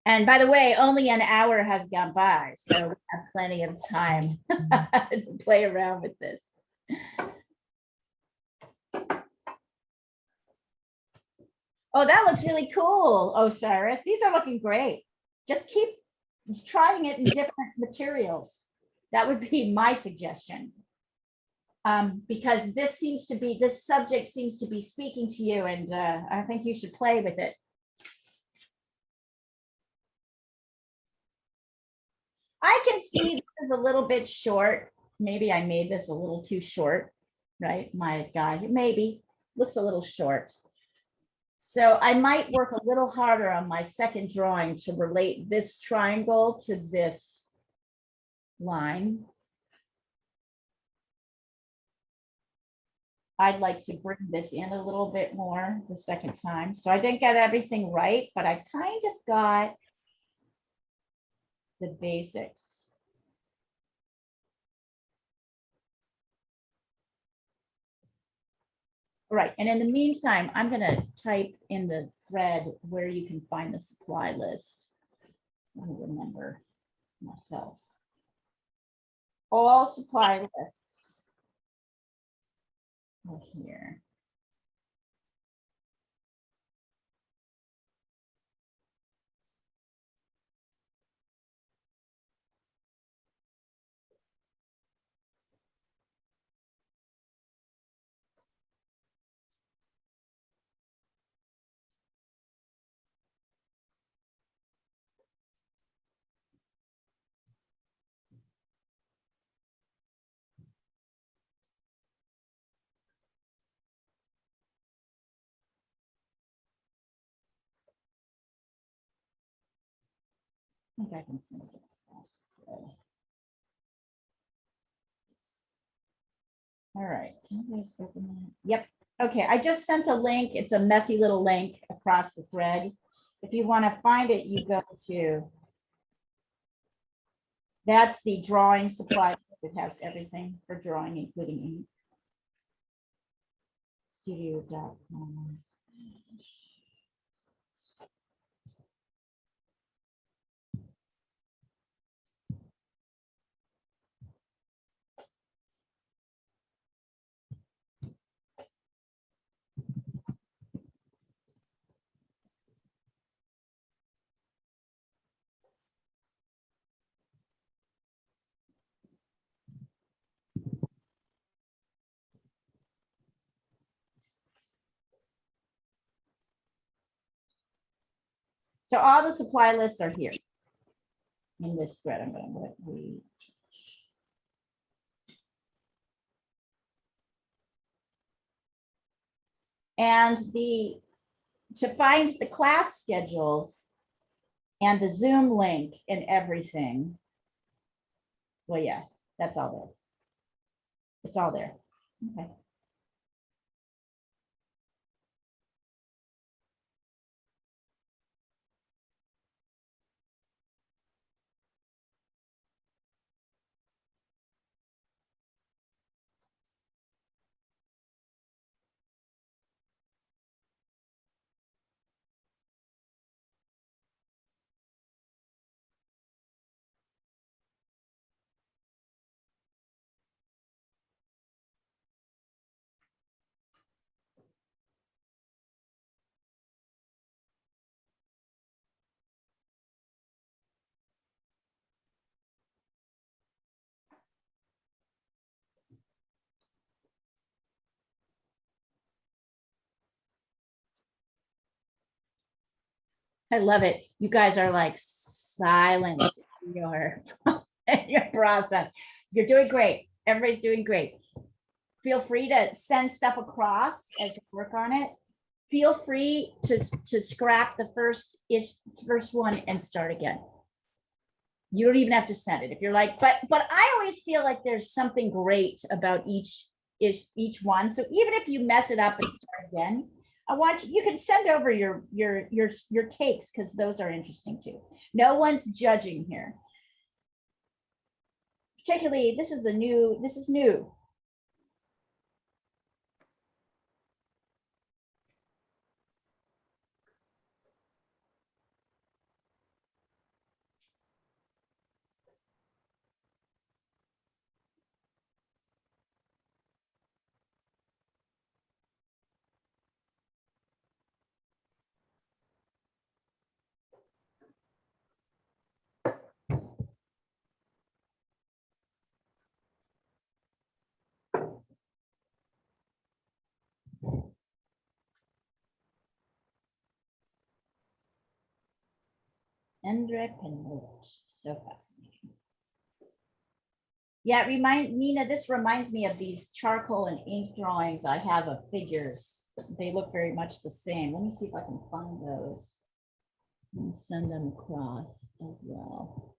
And by the way, only an hour has gone by, so we have plenty of time to play around with this. Oh, that looks really cool, Osiris. These are looking great. Just keep trying it in different materials. That would be my suggestion. Because this subject seems to be speaking to you, and I think you should play with it. I can see this is a little bit short. Maybe I made this a little too short, right? My guy, maybe looks a little short. So I might work a little harder on my second drawing to relate this triangle to this line. I'd like to bring this in a little bit more the second time. So I didn't get everything right, but I kind of got the basics. All right, and in the meantime, I'm gonna type in the thread where you can find the supply list. I don't remember myself. All supply lists are here. I think I can send it across the thread. All right, can you guys open that? Yep. Okay, I just sent a link. It's a messy little link across the thread. If you want to find it, you go to, that's the drawing supply list. It has everything for drawing, including ink. Studio.com. So all the supply lists are here in this thread. I'm going to let we teach. And to find the class schedules and the Zoom link and everything. Well, yeah, that's all there. It's all there. Okay. I love it. You guys are like silent in your process. You're doing great. Everybody's doing great. Feel free to send stuff across as you work on it. Feel free to scrap the first one and start again. You don't even have to send it if you're like, but I always feel like there's something great about each one. So even if you mess it up and start again, you can send over your takes, because those are interesting too. No one's judging here. Particularly, this is new. Endre Penrose. So fascinating. Yeah, Nina, this reminds me of these charcoal and ink drawings I have of figures. They look very much the same. Let me see if I can find those and send them across as well.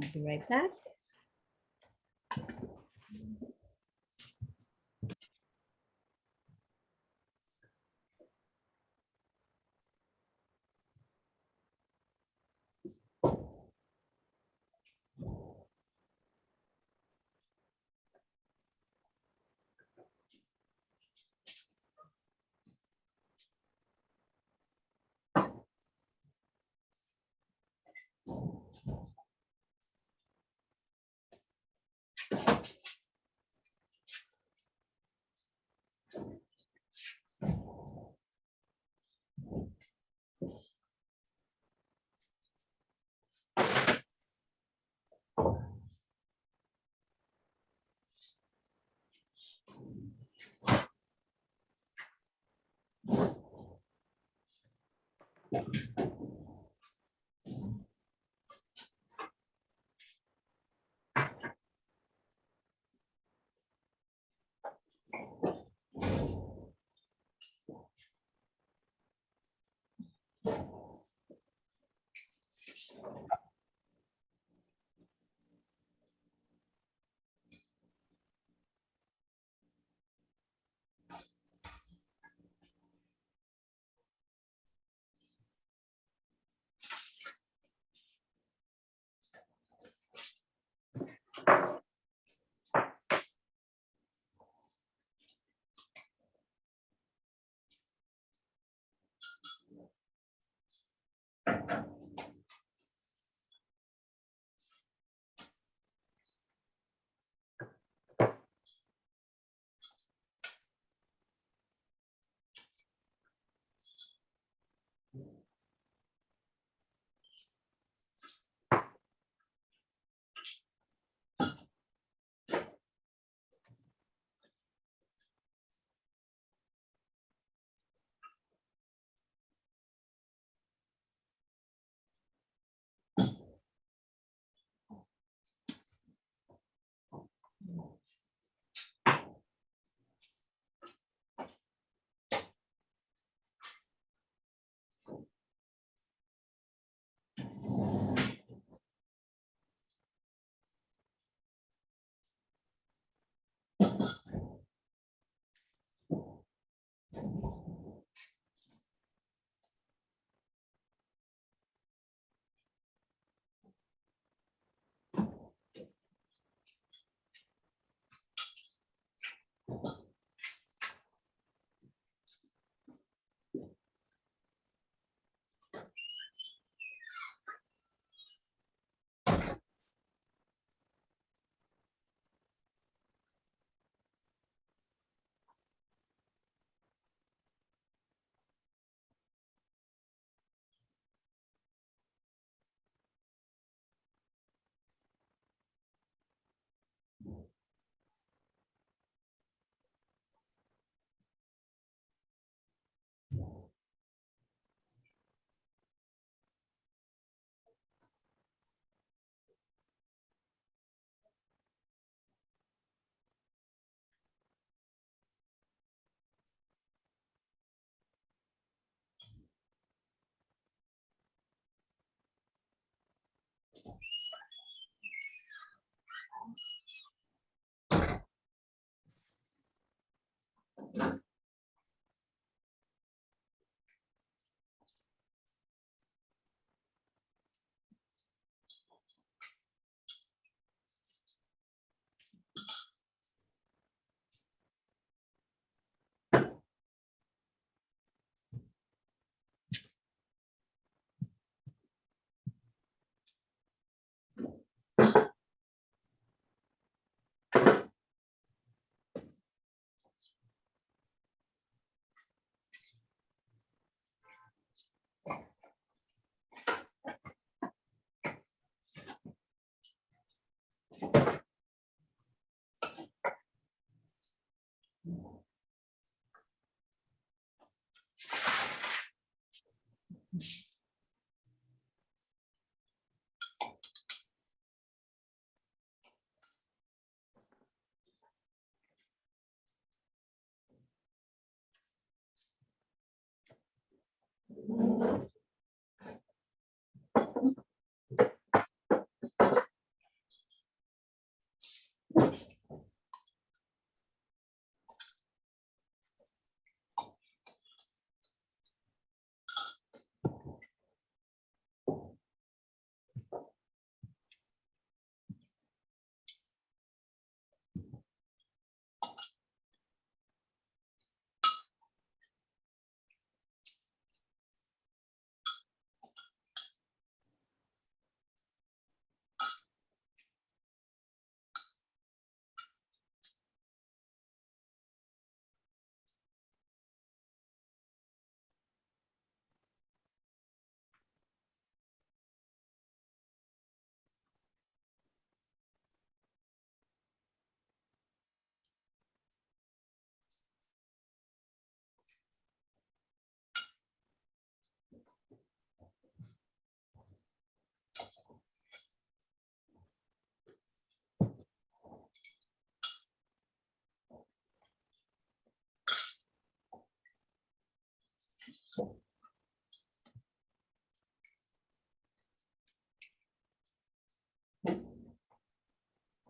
I'll be right back.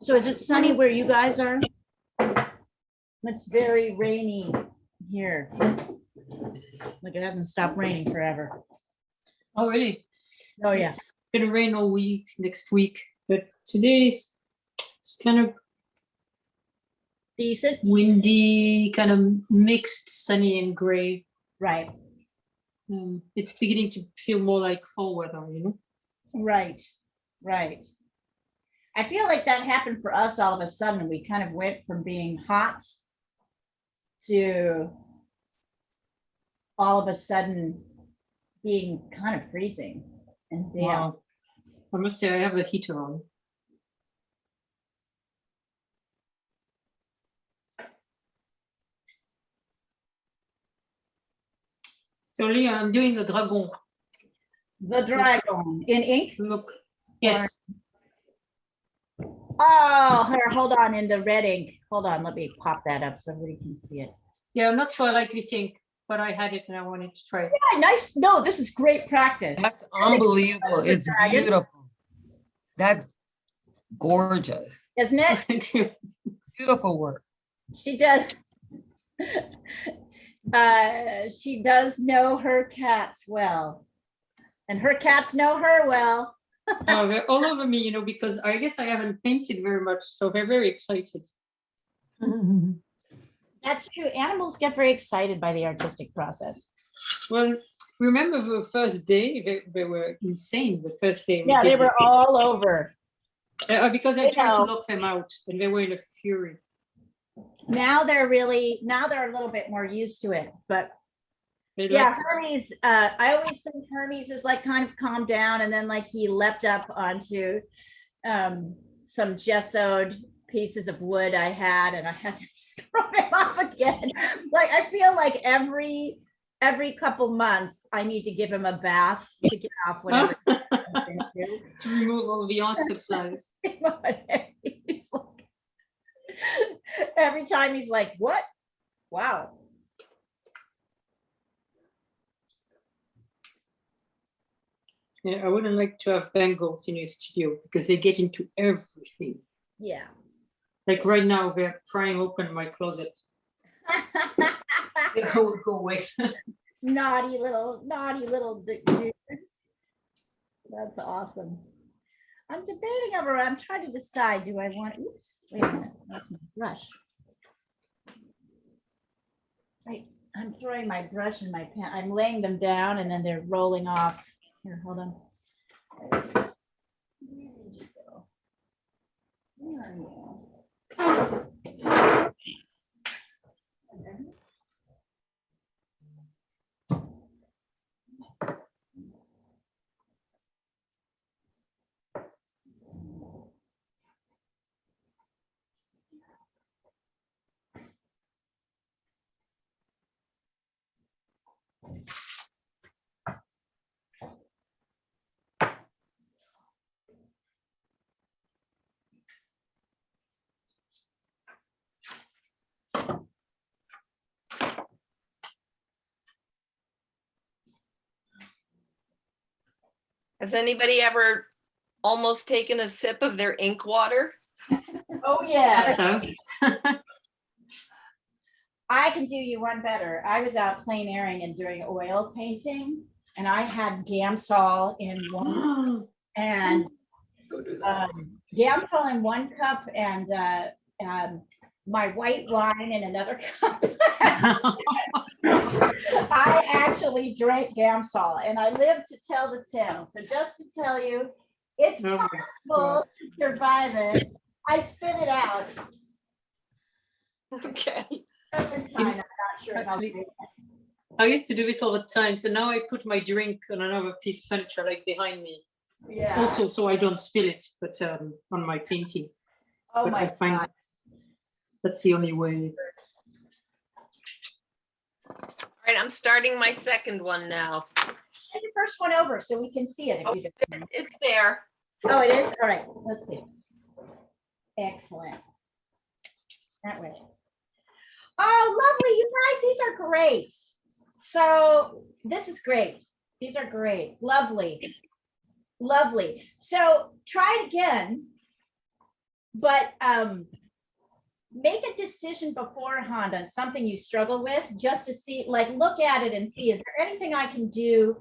So is it sunny where you guys are? It's very rainy here. Like it hasn't stopped raining forever. Oh, really? Oh, yeah. It's gonna rain all week, next week, but today's it's kind of Decent? windy, kind of mixed sunny and gray. Right, It's beginning to feel more like fall weather, you know? right, right. I feel like that happened for us all of a sudden. We kind of went from being hot to all of a sudden being kind of freezing and damp. Wow. I must say I have a heater on. So Leah, I'm doing the dragon. The dragon in ink. Look. Yes. Oh, here, hold on, in the red ink. Hold on, let me pop that up so everybody can see it. Yeah, I'm not sure I like this ink, but I had it and I wanted to try it. Yeah, nice. No, this is great practice. That's unbelievable. It's Dragon. beautiful. That's gorgeous. Isn't it? Thank you. Beautiful work. She does. She does know her cats well. And her cats know her well. Oh, they're all over me, you know, because I guess I haven't painted very much, so they're very excited. That's true. Animals get very excited by the artistic process. Well, remember the first day, they were insane the first day. we Yeah, did they were this thing. all over. Because I They tried to know. lock them out and they were in a fury. Now they're a little bit more used to it. But They yeah, liked it. Hermes, I always think Hermes is like kind of calmed down and then like he leapt up onto some gessoed pieces of wood I had and I had to screw him off again. Like I feel like every couple months I need to give him a bath to get off whatever he's into. To remove all the art supplies. He's like, every time he's like, what? Wow. Yeah, I wouldn't like to have Bengals in your studio because they get into everything. Yeah. Like right now, they're prying open my closet. They go away. naughty little dudes. That's awesome. I'm debating over, I'm trying to decide, do I want, oops, wait a minute, that's my brush. I'm throwing my brush in my pen, I'm laying them down and then they're rolling off. Here, hold on. Where did you go? Where are you? Has anybody ever almost taken a sip of their ink water? Oh, yeah. So, I can do you one better. I was out plein airing and doing oil painting, and I had Gamsol in one and Gamsol in one cup and my white wine in another cup. I actually drank Gamsol, and I lived to tell the tale. So just to tell you, it's Oh my possible to survive it. I spit it out. Okay. Every time, I'm not sure how to Actually, do it. I used to do this all the time. So now I put my drink on another piece of furniture like behind me. Yeah. Also, so I don't spill it, but on my painting. Oh But my I find God. that's the only way. All right, I'm starting my second one now. Take the first one over so we can see it. If you don't. It's there. Oh, it is? All right, let's see. Excellent. That way. Oh, lovely. You guys, these are great. So this is great. These are great. Lovely. Lovely. So try it again. But make a decision beforehand on something you struggle with, just to see, like, look at it and see, is there anything I can do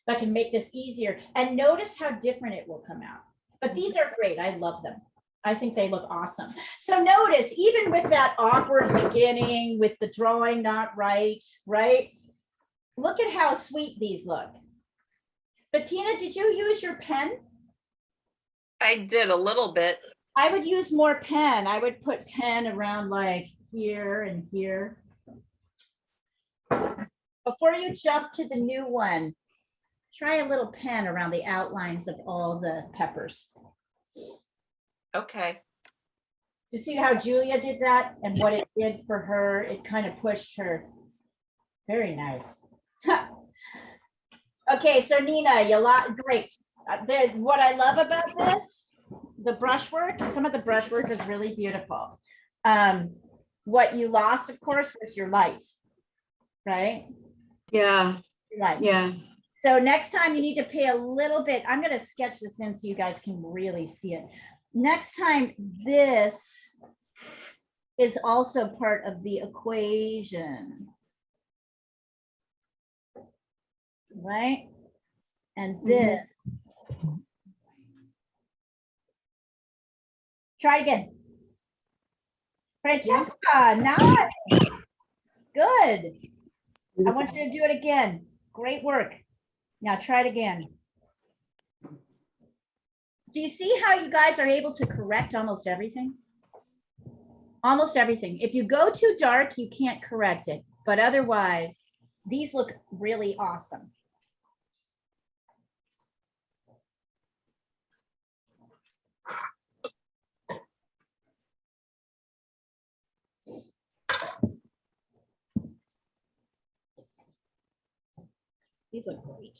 that can make this easier? And notice how different it will come out. But these are great. I love them. I think they look awesome. So notice, even with that awkward beginning, with the drawing not right, look at how sweet these look. Bettina, did you use your pen? I did a little bit. I would use more pen. I would put pen around like here and here. Before you jump to the new one, try a little pen around the outlines of all the peppers. Okay. You see how Julia did that and what it did for her? It kind of pushed her. Very nice. Okay, so Nina, great. What I love about this, the brushwork, some of the brushwork is really beautiful. What you lost, of course, was your light, right? Yeah, Your light. yeah. So next time you need to pay a little bit. I'm going to sketch this in so you guys can really see it. Next time, this is also part of the equation, right? And this. Try again. Francesca, nice. Good. I want you to do it again. Great work. Now try it again. Do you see how you guys are able to correct almost everything? Almost everything. If you go too dark, you can't correct it. But otherwise, these look really awesome. These look great.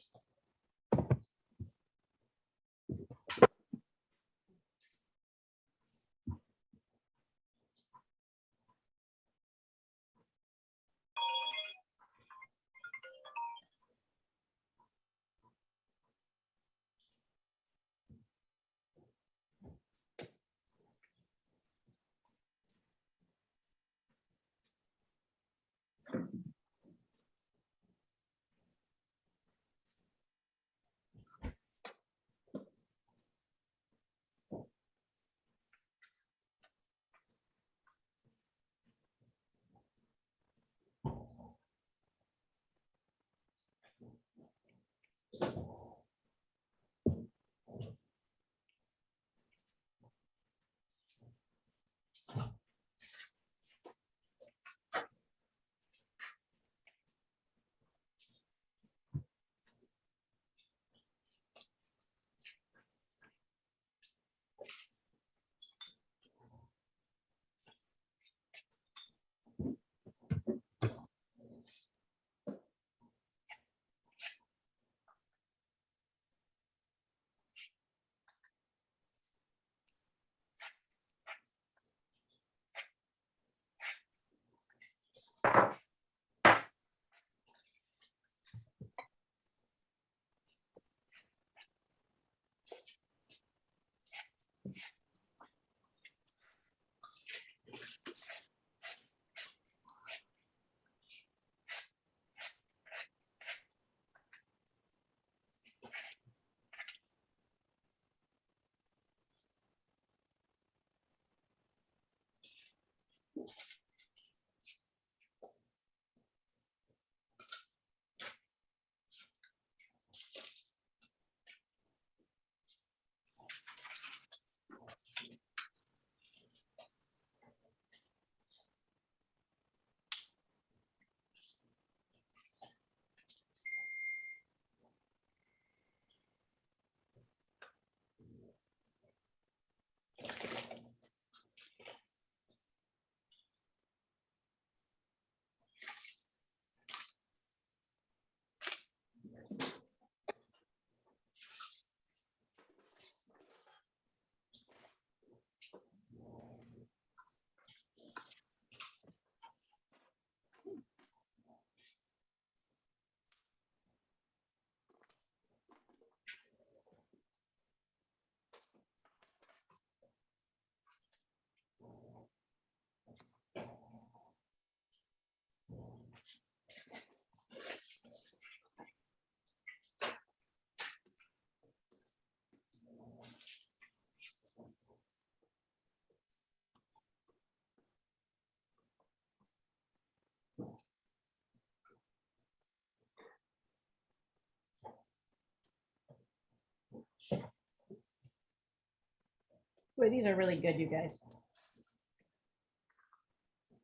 Boy, these are really good, you guys.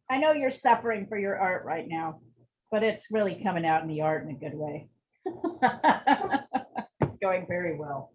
I know you're suffering for your art right now, but it's really coming out in the art in a good way. It's going very well.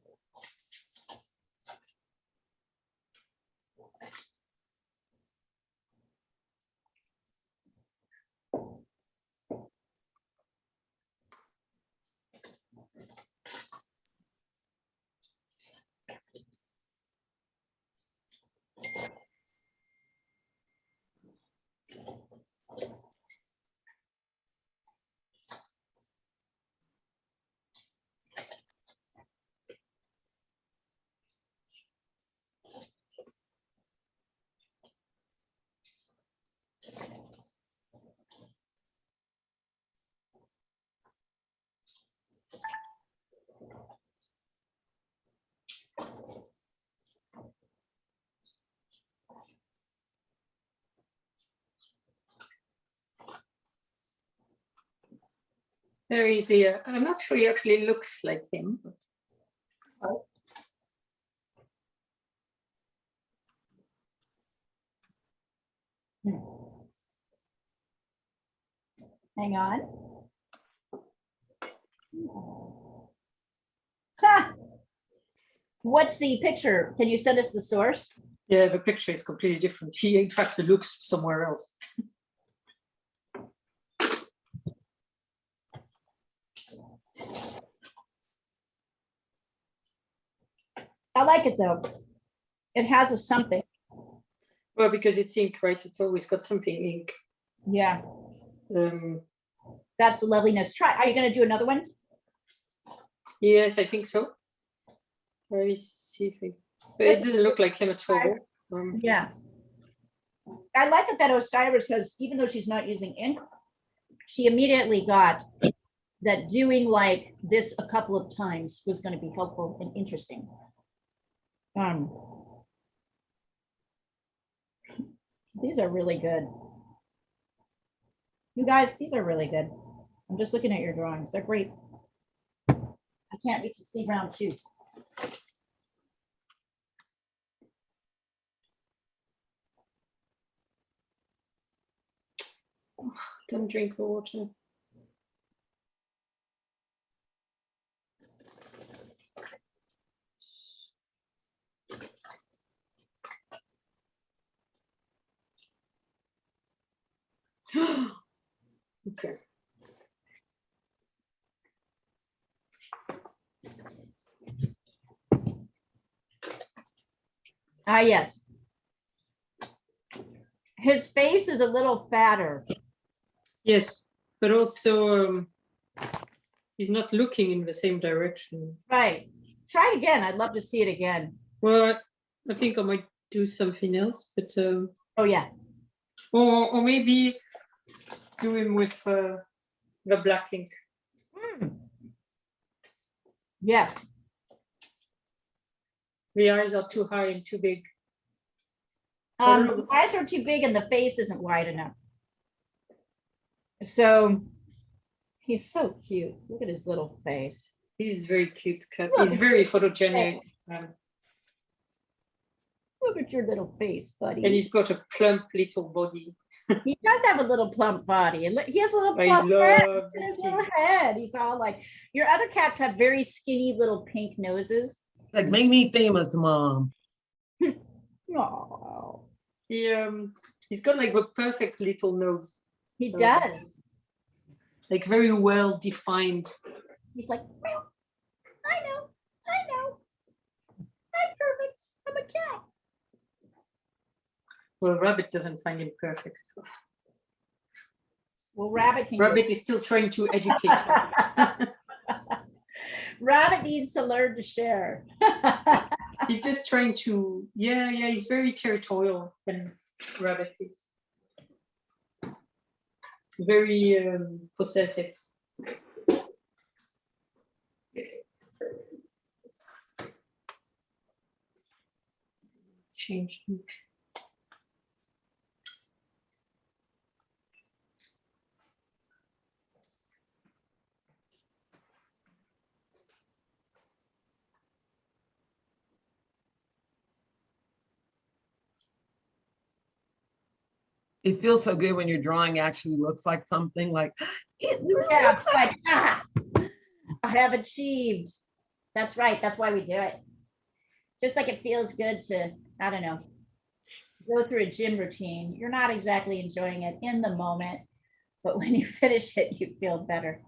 There is a, I'm not sure he actually looks like him. Hang on. Ha! What's the picture? Can you send us the source? Yeah, the picture is completely different. He, in fact, looks somewhere else. I like it though. It has a something. Well, because it's ink, right? It's always got something ink. Yeah, Um, that's the loveliness. Try. Are you going to do another one? yes, I think so. Let me see if I, but it doesn't look like him at all. Yeah. I like it that Osiris has, even though she's not using ink, she immediately got that doing like this a couple of times was going to be helpful and interesting. These are really good. You guys, these are really good. I'm just looking at your drawings. They're great. I can't wait to see round 2. Don't drink the water. Okay. Ah, yes. His face is a little fatter. Yes, but also he's not looking in the same direction. Right. Try it again. I'd love to see it again. Well, I think I might do something else, but Oh, yeah. or maybe do him with the black ink. Yes. The eyes are too high and too big. The eyes are too big and the face isn't wide enough. So he's so cute. Look at his little face. He's very cute cat. He's very photogenic. Look at your little face, buddy. And he's got a plump little body. He does have a little plump body, and he has a little I plump head. love His it. little head. He's all like, your other cats have very skinny little pink noses. Like, make me famous, Mom. Oh, He's got like a perfect little nose, he does. like very well defined. He's like, well, I know. I'm perfect. I'm a cat. Well, Rabbit doesn't find him perfect. Well, Rabbit can. Rabbit is still trying to educate him. Rabbit needs to learn to share. He's just trying to, yeah, he's very territorial, and Rabbit is very possessive. Change ink. It feels so good when your drawing actually looks like something like, it really Yeah, looks it's like. like, I have achieved. That's right. That's why we do it. Just like it feels good to, I don't know, go through a gym routine. You're not exactly enjoying it in the moment, but when you finish it, you feel better.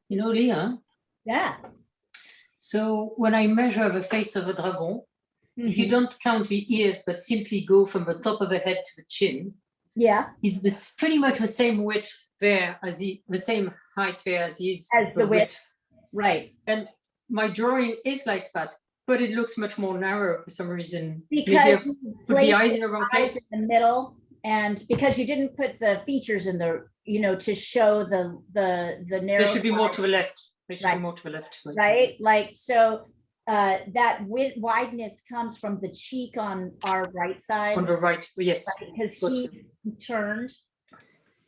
You know, Leah, Yeah. so when I measure the face of a dragon, if you Mhm. don't count the ears, but simply go from the top of the head to the chin, Yeah, it's pretty much the same width there as the same height there as is as the width, right. And my drawing is like that, but it looks much more narrow for some reason. Maybe Because I you put the placed eyes in the wrong eyes place. in the middle, and because you didn't put the features in the, to show the They narrow should be more side, to the left. They should Right. be more to the left. right? Like, so that wideness comes from the cheek on our right side, On the right, yes. because Gotcha. he's turned.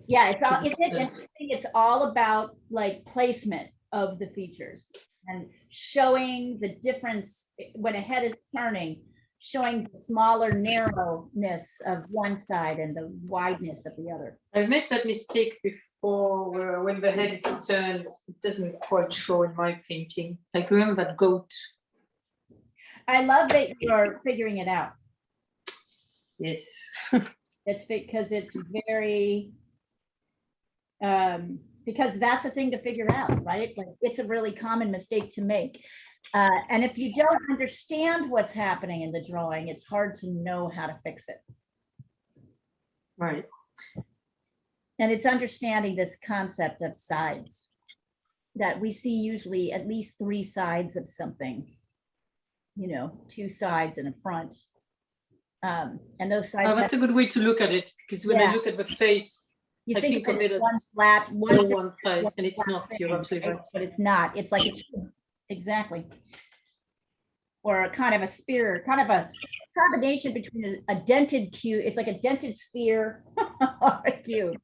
Yeah, it's all, Because isn't it interesting? It's all about like placement of the features. and showing the difference when a head is turning, showing the smaller narrowness of one side and the wideness of the other. I've made that mistake before where when the head is turned, it doesn't quite show in my painting. Like remember that goat? I love that you're figuring it out. Yes. It's because it's very, because that's a thing to figure out, right? Like it's a really common mistake to make. And if you don't understand what's happening in the drawing, it's hard to know how to fix it. Right. And it's understanding this concept of sides, that we see usually at least 3 sides of something, you know, 2 sides and a front. And those sides. Oh, that's a good way to look at it, because when I look at the face, you I think think of it it's one as flat, all one one side, one and it's flat not. You're thing, absolutely right. but it's not. It's like exactly. Or a kind of a spear, kind of a combination between a dented cube. It's like a dented sphere or a cube.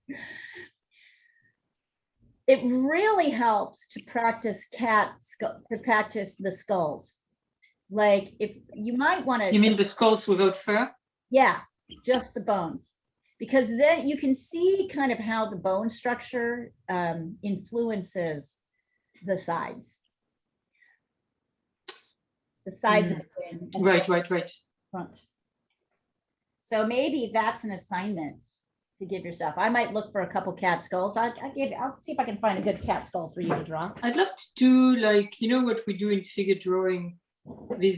It really helps to practice to practice the skulls. Like if you might want to. You mean the skulls without fur? Yeah, just the bones. Because then you can see kind of how the bone structure influences the sides. The sides of the wing. Right. Front. So maybe that's an assignment to give yourself. I might look for a couple cat skulls. I'll see if I can find a good cat skull for you to draw. I'd love to do like, you know what we do in figure drawing, with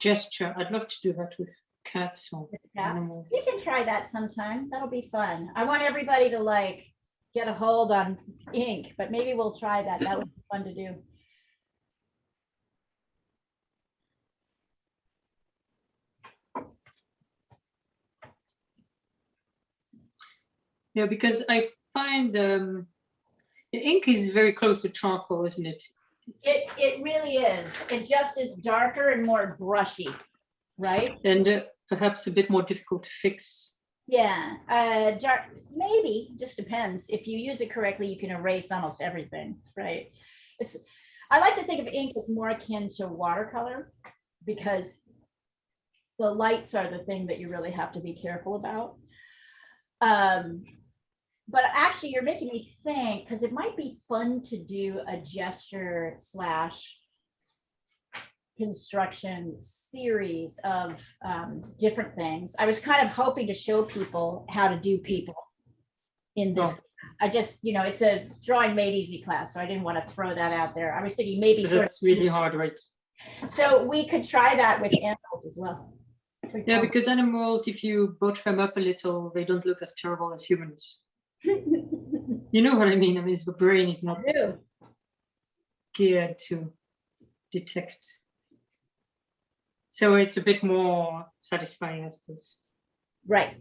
gesture. I'd love to do that with cats or animals. You can try that sometime. That'll be fun. I want everybody to like get a hold on ink, but maybe we'll try that. That would be fun to do. Yeah, because I find the ink is very close to charcoal, isn't it? It really is. It just is darker and more brushy, right? And perhaps a bit more difficult to fix. Yeah, maybe, just depends. If you use it correctly, you can erase almost everything, right? I like to think of ink as more akin to watercolor, because the lights are the thing that you really have to be careful about. But actually, you're making me think, because it might be fun to do a gesture / construction series of different things. I was kind of hoping to show people how to do people in this class. I just, you know, it's a drawing made easy class, so I didn't want to throw that out there. I was thinking maybe That's really hard, right? So we could try that with animals as well. Yeah, because animals, if you butch them up a little, they don't look as terrible as humans. You know what I mean? I mean, the brain is not geared to detect. So it's a bit more satisfying, I suppose. Right.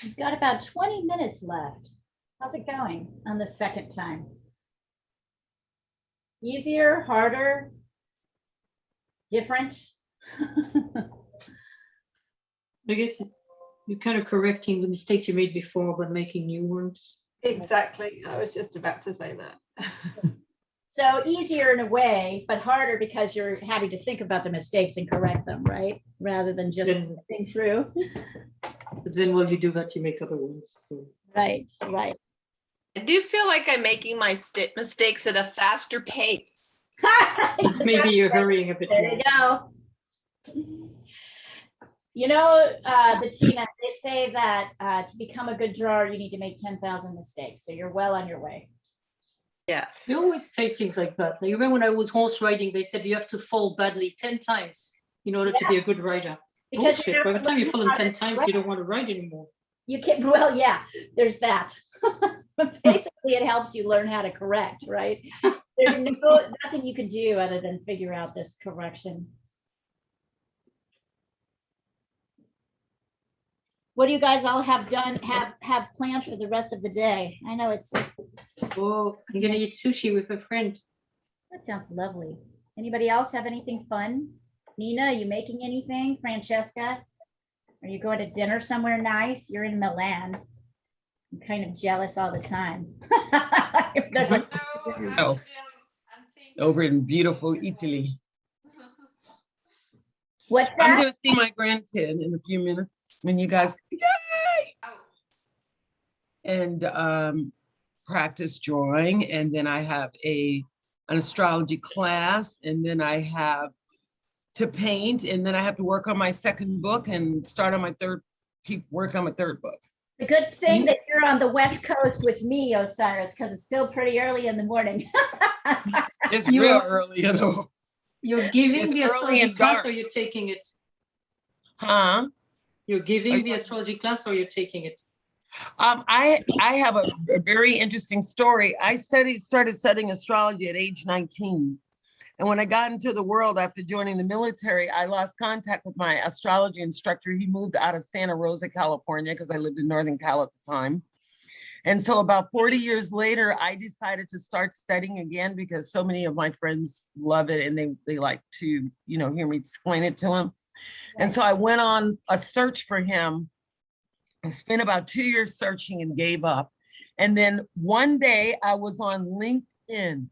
We've got about 20 minutes left. How's it going on the second time? Easier, harder, different? I guess you're kind of correcting the mistakes you made before, but making new ones. Exactly. I was just about to say that. So easier in a way, but harder because you're having to think about the mistakes and correct them, right? Rather than just Then- think through. But then while you do that, you make other ones. So. Right, right. I do feel like I'm making my mistakes at a faster pace. Maybe you're hurrying a bit There more. you go. You know, Bettina, they say that to become a good drawer, you need to make 10,000 mistakes. So you're well on your way. Yes. They always say things like that. Like, even when I was horse riding, they said you have to fall badly 10 times in order to be a good rider. Because Bullshit. you're By the time you learning fall in how to 10 times, you don't want to ride anymore. You can, well, yeah, there's that. But basically, it helps you learn how to correct, right? There's nothing you can do other than figure out this correction. What do you guys all have planned for the rest of the day? I know it's, that Oh, I'm going to eat sushi with a friend. sounds lovely. Anybody else have anything fun? Nina, are you making anything? Francesca? Are you going to dinner somewhere nice? You're in Milan. I'm kind of jealous all the time. There's like, No, No. actually, I'm thinking. Over in beautiful Italy. what's I'm that? gonna see my grandkid in a few minutes when you guys, yay! Oh, And practice drawing. And then I have an astrology class, and then I have to paint, and then I have to work on my second book and start on my third, keep working on my third book. The good thing that you're on the West Coast with me, Osiris, because it's still pretty early in the morning. It's You- real early, you know. You're giving It's the early astrology and class dark. or you're taking it? Huh? You're Are giving you the like- astrology class or you're taking it? I have a very interesting story. I started studying astrology at age 19. And when I got into the world after joining the military, I lost contact with my astrology instructor. He moved out of Santa Rosa, California, because I lived in Northern Cal at the time. And so about 40 years later, I decided to start studying again because so many of my friends love it and they like to, hear me explain it to them. And so I went on a search for him. I spent about 2 years searching and gave up. And then one day I was on LinkedIn,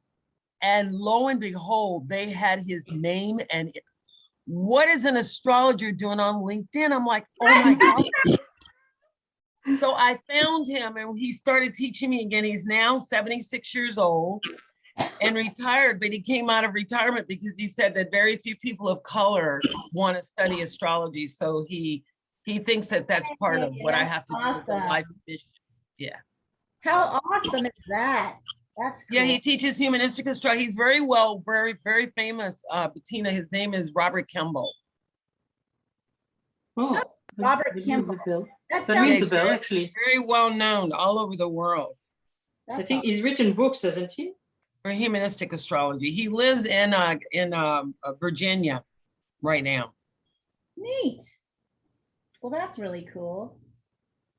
and lo and behold, they had his name. And what is an astrologer doing on LinkedIn? I'm like, oh my God. So I found him and he started teaching me again. He's now 76 years old and retired, but he came out of retirement because he said that very few people of color want to study astrology. So he thinks that that's part of what I have to do as a Awesome. life mission. Yeah. How awesome is that? That's cool. Yeah, he teaches humanistic astrology. He's very very famous. Bettina, his name is Robert Kimball. Oh, Robert that rings a Kimball. bell. That That sounds, rings a bell, actually. Very well known all over the world I that's think he's written books, hasn't he? for humanistic astrology. He lives in Virginia right now. neat. Well, that's really cool.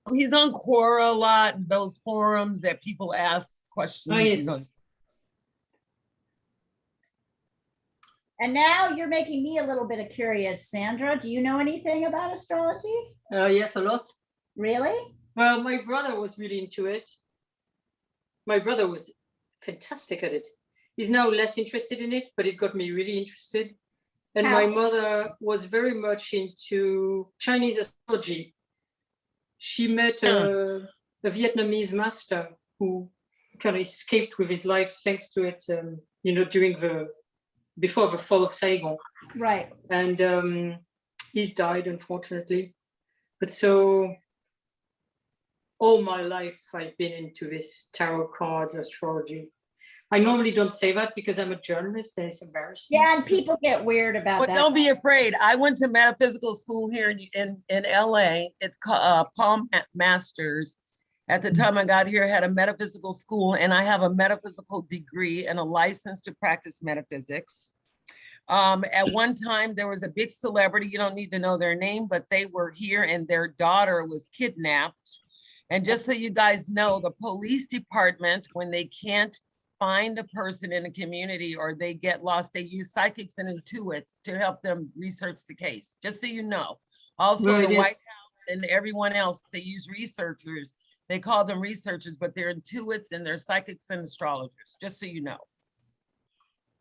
He's on Quora a lot, and those forums that people ask questions. Oh, yes. He's on- And now you're making me a little bit of curious, Sandra. Do you know anything about astrology? Yes, a lot. Really? Well, my brother was really into it. My brother was fantastic at it. He's now less interested in it, but it got me really interested. And How? my mother was very much into Chinese astrology. She met a Vietnamese master who kind of escaped with his life thanks to it, before the fall of Saigon. Right. And he's died, unfortunately. But so all my life, I've been into this tarot cards, astrology. I normally don't say that because I'm a journalist and it's embarrassing. Yeah, and people get weird about But that. don't be afraid. I went to metaphysical school here in LA. It's called Palm Masters. At the time I got here, I had a metaphysical school, and I have a metaphysical degree and a license to practice metaphysics. At one time, there was a big celebrity, you don't need to know their name, but they were here and their daughter was kidnapped. And just so you guys know, the police department, when they can't find a person in a community or they get lost, they use psychics and intuits to help them research the case, just so you know. Also, Well, the it White is. House and everyone else, they use researchers. They call them researchers, but they're intuits and they're psychics and astrologers, just so you know.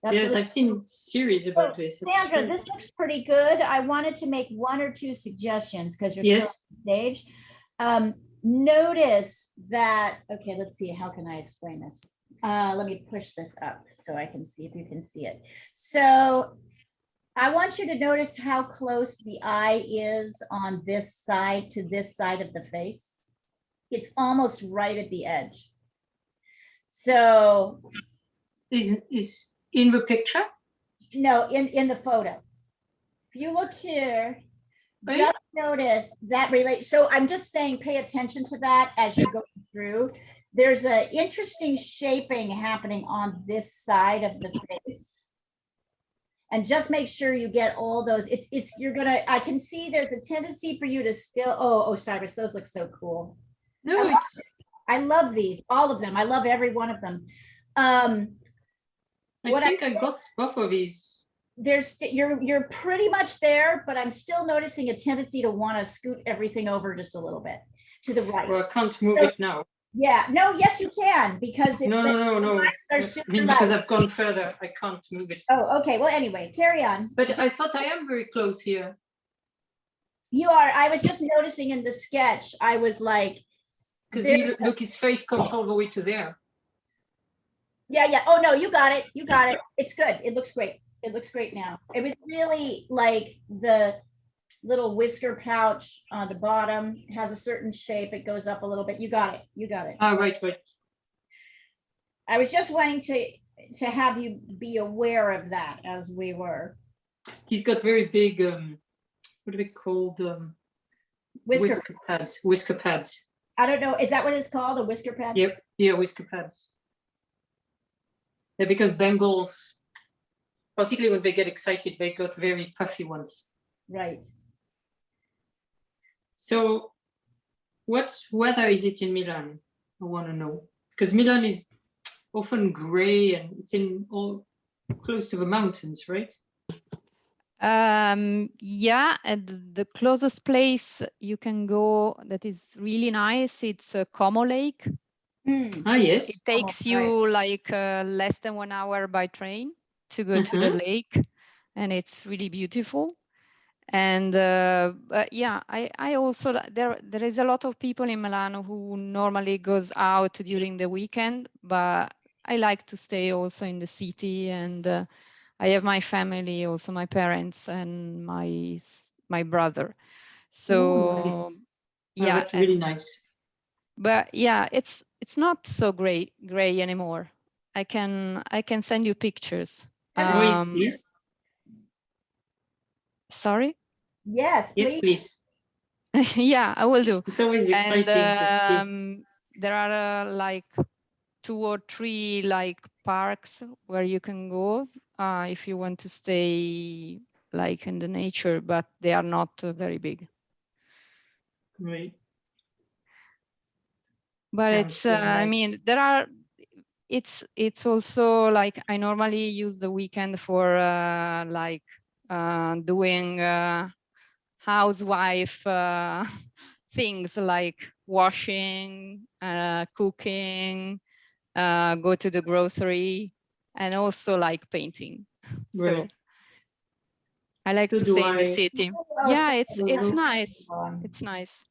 That's Yes, really I've seen series So, about this. It's Sandra, true. this looks pretty good. I wanted to make one or two suggestions because you're still Yes. on stage. Notice that, okay, let's see, how can I explain this? Let me push this up so I can see if you can see it. So I want you to notice how close the eye is on this side to this side of the face. It's almost right at the edge. So Is in the picture? no, in the photo. If you look here, Right. just notice that relates. So I'm just saying, pay attention to that as you're going through. There's an interesting shaping happening on this side of the face. And just make sure you get all those. You're gonna, I can see there's a tendency for you to still, oh, Cyrus, those look so cool. No, it's. I love these, all of them. I love every one of them. I What think I got both of these. You're pretty much there, but I'm still noticing a tendency to want to scoot everything over just a little bit to the right. Well, I can't move So- it now. Yeah, no, yes, you can, because No. lines are I super mean, because light. I've gone further, I can't move it. Oh, okay, well, anyway, carry on. But I thought I am very close here. You are, I was just noticing in the sketch, I was like, Because There- look, his face comes all the way to there. yeah, oh, no, you got it, it's good, it looks great, it looks great now. It was really like the little whisker pouch on the bottom has a certain shape, it goes up a little bit, you got it. Ah, right. I was just wanting to have you be aware of that as we were. He's got very big, what are they called? Whisker, Whisker pads. I don't know, is that what it's called, a whisker pad? Yep, yeah, whisker pads. Yeah, because Bengals, particularly when they get excited, they got very puffy ones. Right. So what weather is it in Milan? I want to know. Because Milan is often gray and it's in all close to the mountains, right? Yeah, and the closest place you can go that is really nice, it's Como Lake. Ah, yes. It takes you like less than 1 hour by train to go to the lake, and it's really beautiful. And yeah, I also there is a lot of people in Milano who normally goes out during the weekend, but I like to stay also in the city, and I have my family, also my parents and my brother. So Nice. yeah, that's really nice. but yeah, it's not so gray anymore. I can send you pictures. Please. Sorry? Yes, Yes, please. please. Yeah, I will do. It's always exciting to see. There are like 2 or 3 like parks where you can go if you want to stay like in the nature, but they are not very big. Right. But Sounds it's very I nice. mean, there are it's also like I normally use the weekend for like doing housewife things like washing, cooking, go to the grocery, and also like painting. So Right. I like So to do stay in the I. city. Oh, Yeah, so it's Mhm. nice. It's nice.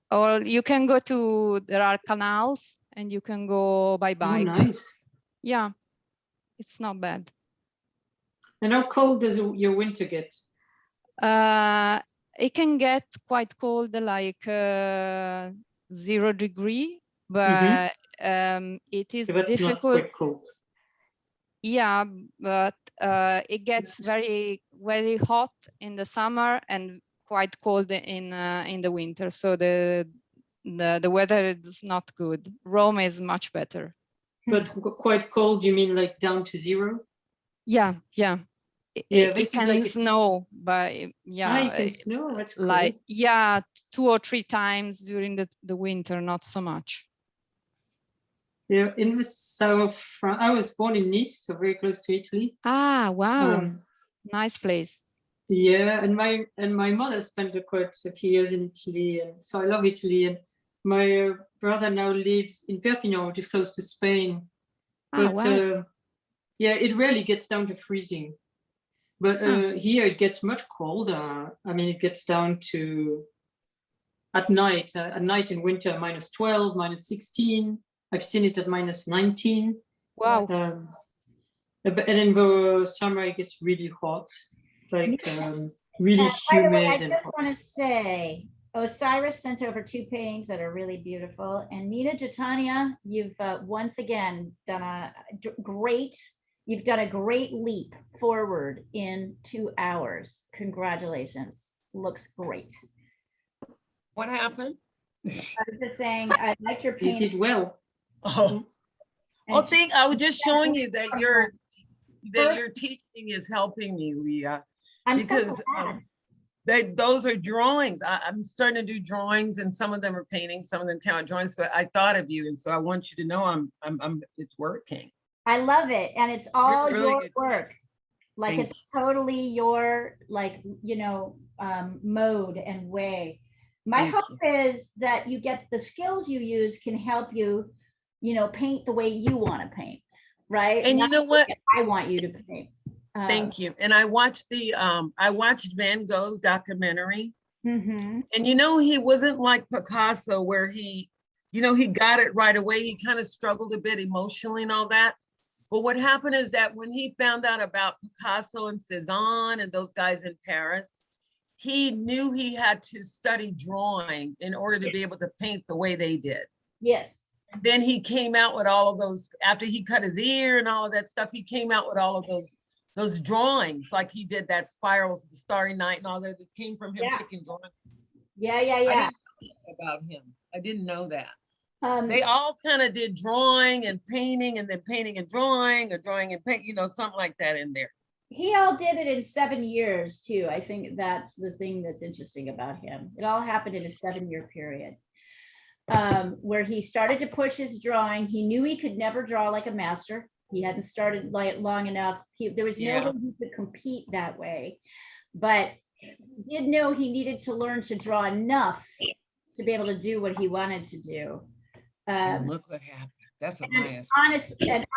Or you can go to, there are canals and you can go by Oh, bike. nice. Yeah, it's not bad. And how cold does your winter get? It can get quite cold, like 0 degree, but it is Yeah, that's not difficult. quite cold. Yeah, but it gets very, very hot in the summer and quite cold in the winter. So the weather is not good. Rome is much better. But quite cold, you mean like down to 0? Yeah, yeah. Yeah, it this is can like it's- snow, but Ah, yeah, it can snow. That's cool. like, yeah, 2 or 3 times during the winter, not so much. Yeah, in the south of France. I was born in Nice, so very close to Italy. Ah, wow, Um, nice place. yeah, and my mother spent quite a few years in Italy, and so I love Italy. And my brother now lives in Perpignan, which is close to Spain. Ah, But wow. yeah, it rarely gets down to freezing. But here it gets much colder. I mean, it gets down to at night in winter, -12, -16. I've seen it at -19. Wow. And in the summer it gets really hot, like really And by the way, I humid and just hot. want to say, Osiris sent over 2 paintings that are really beautiful. And Nina Jatania, you've once again done you've done a great leap forward in 2 hours. Congratulations. Looks great. What happened? I was just saying, I liked your You painting. did well. Oh, and I was just showing you that your First- teaching is helping me, Leah, I'm so because glad. those are drawings. I'm starting to do drawings, and some of them are paintings, some of them count drawings. But I thought of you, and so I want you to know it's working. I love it. And it's all really your good. work. Like Thank it's totally your, like, mode and way. My Thank hope is that you get the skills you use can help you, paint the way you want to paint, right? And you Not know what? the way I want you to paint. Thank you. And I watched I watched Van Gogh's documentary, Mhm. and he wasn't like Picasso where he got it right away. He kind of struggled a bit emotionally and all that. But what happened is that when he found out about Picasso and Cézanne and those guys in Paris, he knew he had to study drawing in order to be able to paint the way they did. Yes. Then he came out with all of those, after he cut his ear and all of that stuff, he came out with all of those drawings, like he did that Spirals, the Starry Night and all that came from him Yeah. picking drawings. Yeah. I didn't know about him. I didn't know that. They all kind of did drawing and painting, and then painting and drawing, or drawing and paint, something like that in there. He all did it in 7 years too. I think that's the thing that's interesting about him. It all happened in a 7-year period. Where he started to push his drawing. He knew he could never draw like a master. He hadn't started long enough. There was no way he could compete that way, but he did know he needed to learn to draw enough to be able to do what he wanted to do. And look what happened. That's what Maya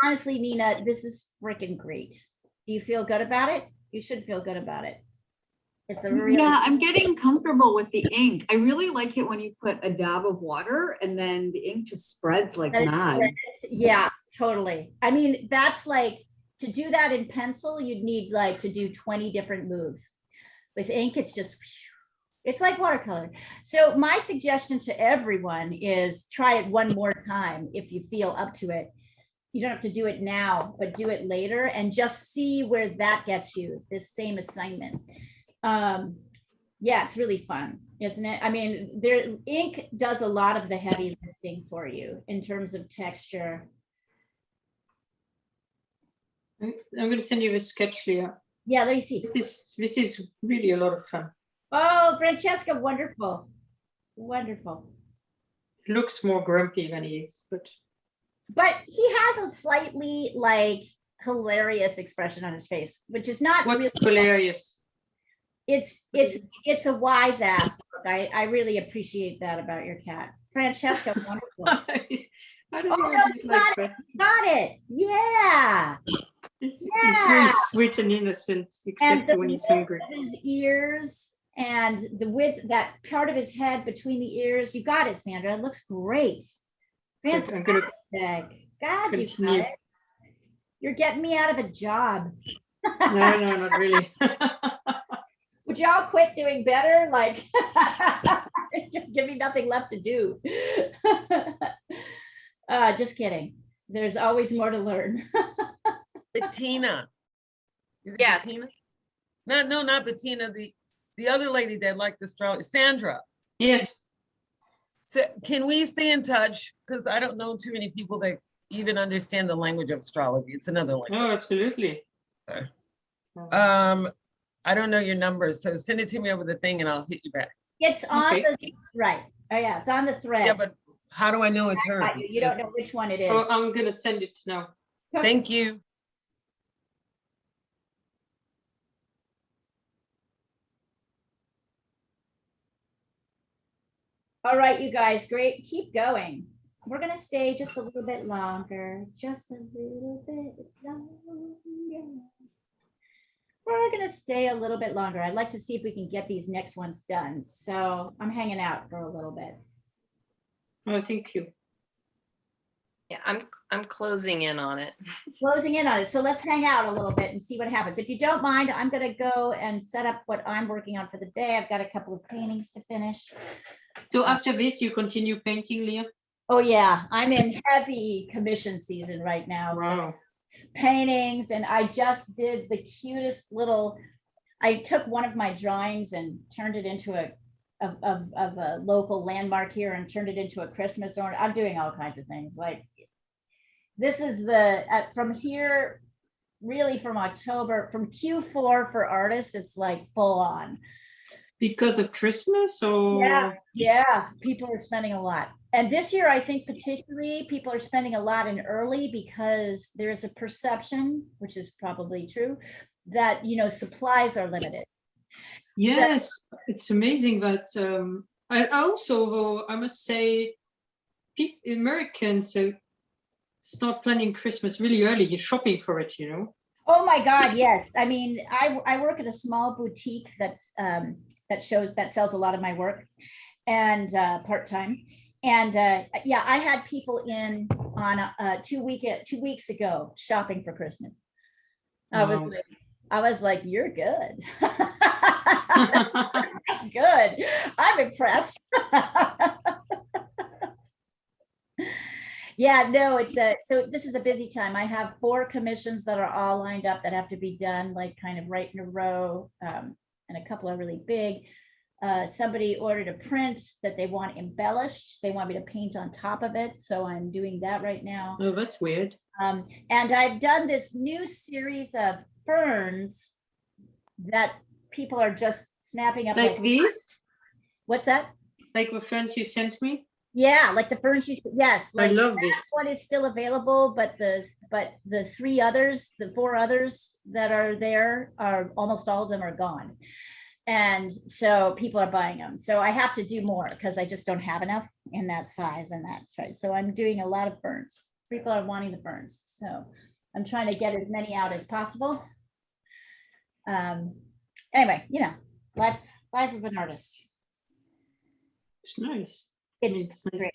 honestly, Nina, this is freaking great. Do you feel good about it? You should feel good about it. It's a really, Yeah, I'm getting comfortable with the ink. I really like it when you put a dab of water and then the ink just spreads like mad. Yeah, totally. I mean, that's like, to do that in pencil, you'd need like to do 20 different moves. With ink, it's just, it's like watercolor. So my suggestion to everyone is try it one more time if you feel up to it. You don't have to do it now, but do it later and just see where that gets you, this same assignment. Yeah, it's really fun, isn't it? I mean, ink does a lot of the heavy lifting for you in terms of texture. I'm going to send you a sketch, Leah. Yeah, let me see. This is really a lot of fun. Oh, Francesca, wonderful. Wonderful. It looks more grumpy than he is, but he has a slightly like hilarious expression on his face, which is not what's really hilarious. It's a wise ass look. I really appreciate that about your cat. Francesca, wonderful. I don't know if he's like that. Got it. Yeah. He's very sweet and innocent, except when he's hungry. His ears and the width, that part of his head between the ears. You got it, Sandra. It looks great. Fantastic. I'm gonna God, you got it. You're getting me out of a job. No, not really. Would y'all quit doing better? Like, give me nothing left to do. Just kidding. There's always more to learn. Bettina. Yes. Bettina? No, not Bettina. The other lady that liked astrology, Sandra. Yes. So can we stay in touch? Because I don't know too many people that even understand the language of astrology. It's another language. Oh, absolutely. I don't know your number, so send it to me over the thing and I'll hit you back. It's on Okay. the, right. Oh yeah, it's on the thread. Yeah, but how do I know it's her? You don't know which one it is. Oh, I'm gonna send it now. Thank you. All right, you guys, great. Keep going. We're gonna stay just a little bit longer, just a little bit longer. We're gonna stay a little bit longer. I'd like to see if we can get these next ones done. So I'm hanging out for a little bit. Oh, thank you. Yeah, I'm closing in on it. Closing in on it. So let's hang out a little bit and see what happens. If you don't mind, I'm gonna go and set up what I'm working on for the day. I've got a couple of paintings to finish. So after this, you continue painting, Leah? Oh yeah, I'm in heavy commission season right now. So Wow. paintings, and I just did the cutest little, I took one of my drawings and turned it into a local landmark here and turned it into a Christmas ornament. I'm doing all kinds of things. Like this is the from here, really from October, from Q4 for artists, it's like full on. Because of Christmas, or Yeah, people are spending a lot. And this year, I think particularly people are spending a lot in early because there's a perception, which is probably true, that, you know, supplies are limited. yes, it's amazing that I also, though, I must say, Americans start planning Christmas really early. You're shopping for it, you know. Oh my God, yes. I mean, I work at a small boutique that's that sells a lot of my work, and part-time. And yeah, I had people in on 2 weeks ago shopping for Christmas. I was like, you're good. That's good. I'm impressed. Yeah, no, it's so this is a busy time. I have 4 commissions that are all lined up that have to be done, like kind of right in a row, and a couple are really big. Somebody ordered a print that they want embellished. They want me to paint on top of it, so I'm doing that right now. Oh, that's weird. And I've done this new series of ferns that people are just snapping up. Like these? What's that? Like the ferns you sent me? Yeah, like the ferns. Yes, I like love this. one is still available, but the 4 others that are there are almost all of them are gone. And so people are buying them. So I have to do more because I just don't have enough in that size and that size. So I'm doing a lot of ferns. People are wanting the ferns. So I'm trying to get as many out as possible. Anyway, you know, life of an artist. It's nice. It's nice. great.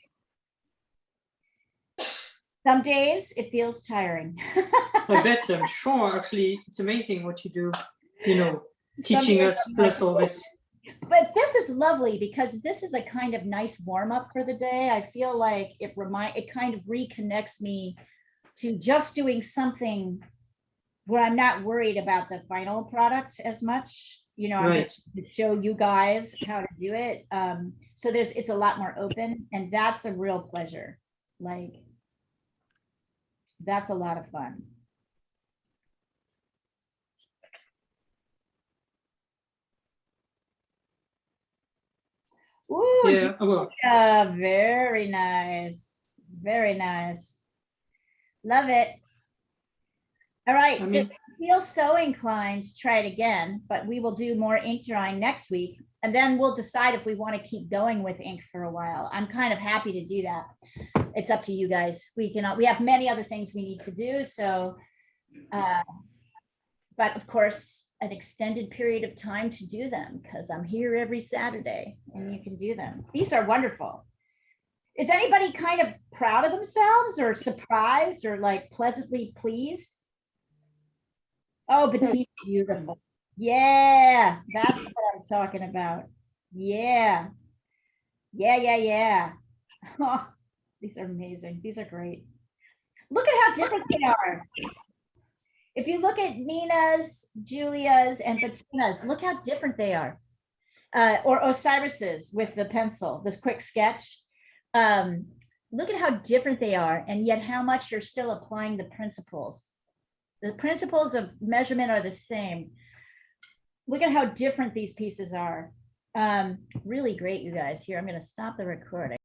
Some days it feels tiring. I bet, I'm sure. Actually, it's amazing what you do, you know, teaching us plus all this. But this is lovely because this is a kind of nice warm up for the day. I feel like it kind of reconnects me to just doing something where I'm not worried about the final product as much. You know, I'm just to show you guys how to do it. So it's a lot more open, and that's a real pleasure. Like, that's a lot of fun. Ooh, yeah, very nice. Very nice. Love it. All right, so if you feel so inclined to try it again, but we will do more ink drawing next week, and then we'll decide if we want to keep going with ink for a while. I'm kind of happy to do that. It's up to you guys. We have many other things we need to do, so but of course an extended period of time to do them, because I'm here every Saturday and you can do them. These are wonderful. Is anybody kind of proud of themselves or surprised or like pleasantly pleased? Oh, Bettina, beautiful. Yeah, that's what I'm talking about. Yeah. Oh, these are amazing. These are great. Look at how different they are. If you look at Nina's, Julia's, and Bettina's, look how different they are. Or Osiris's with the pencil, this quick sketch. Look at how different they are, and yet how much you're still applying the principles. The principles of measurement are the same. Look at how different these pieces are. Really great, you guys. Here, I'm going to stop the recording.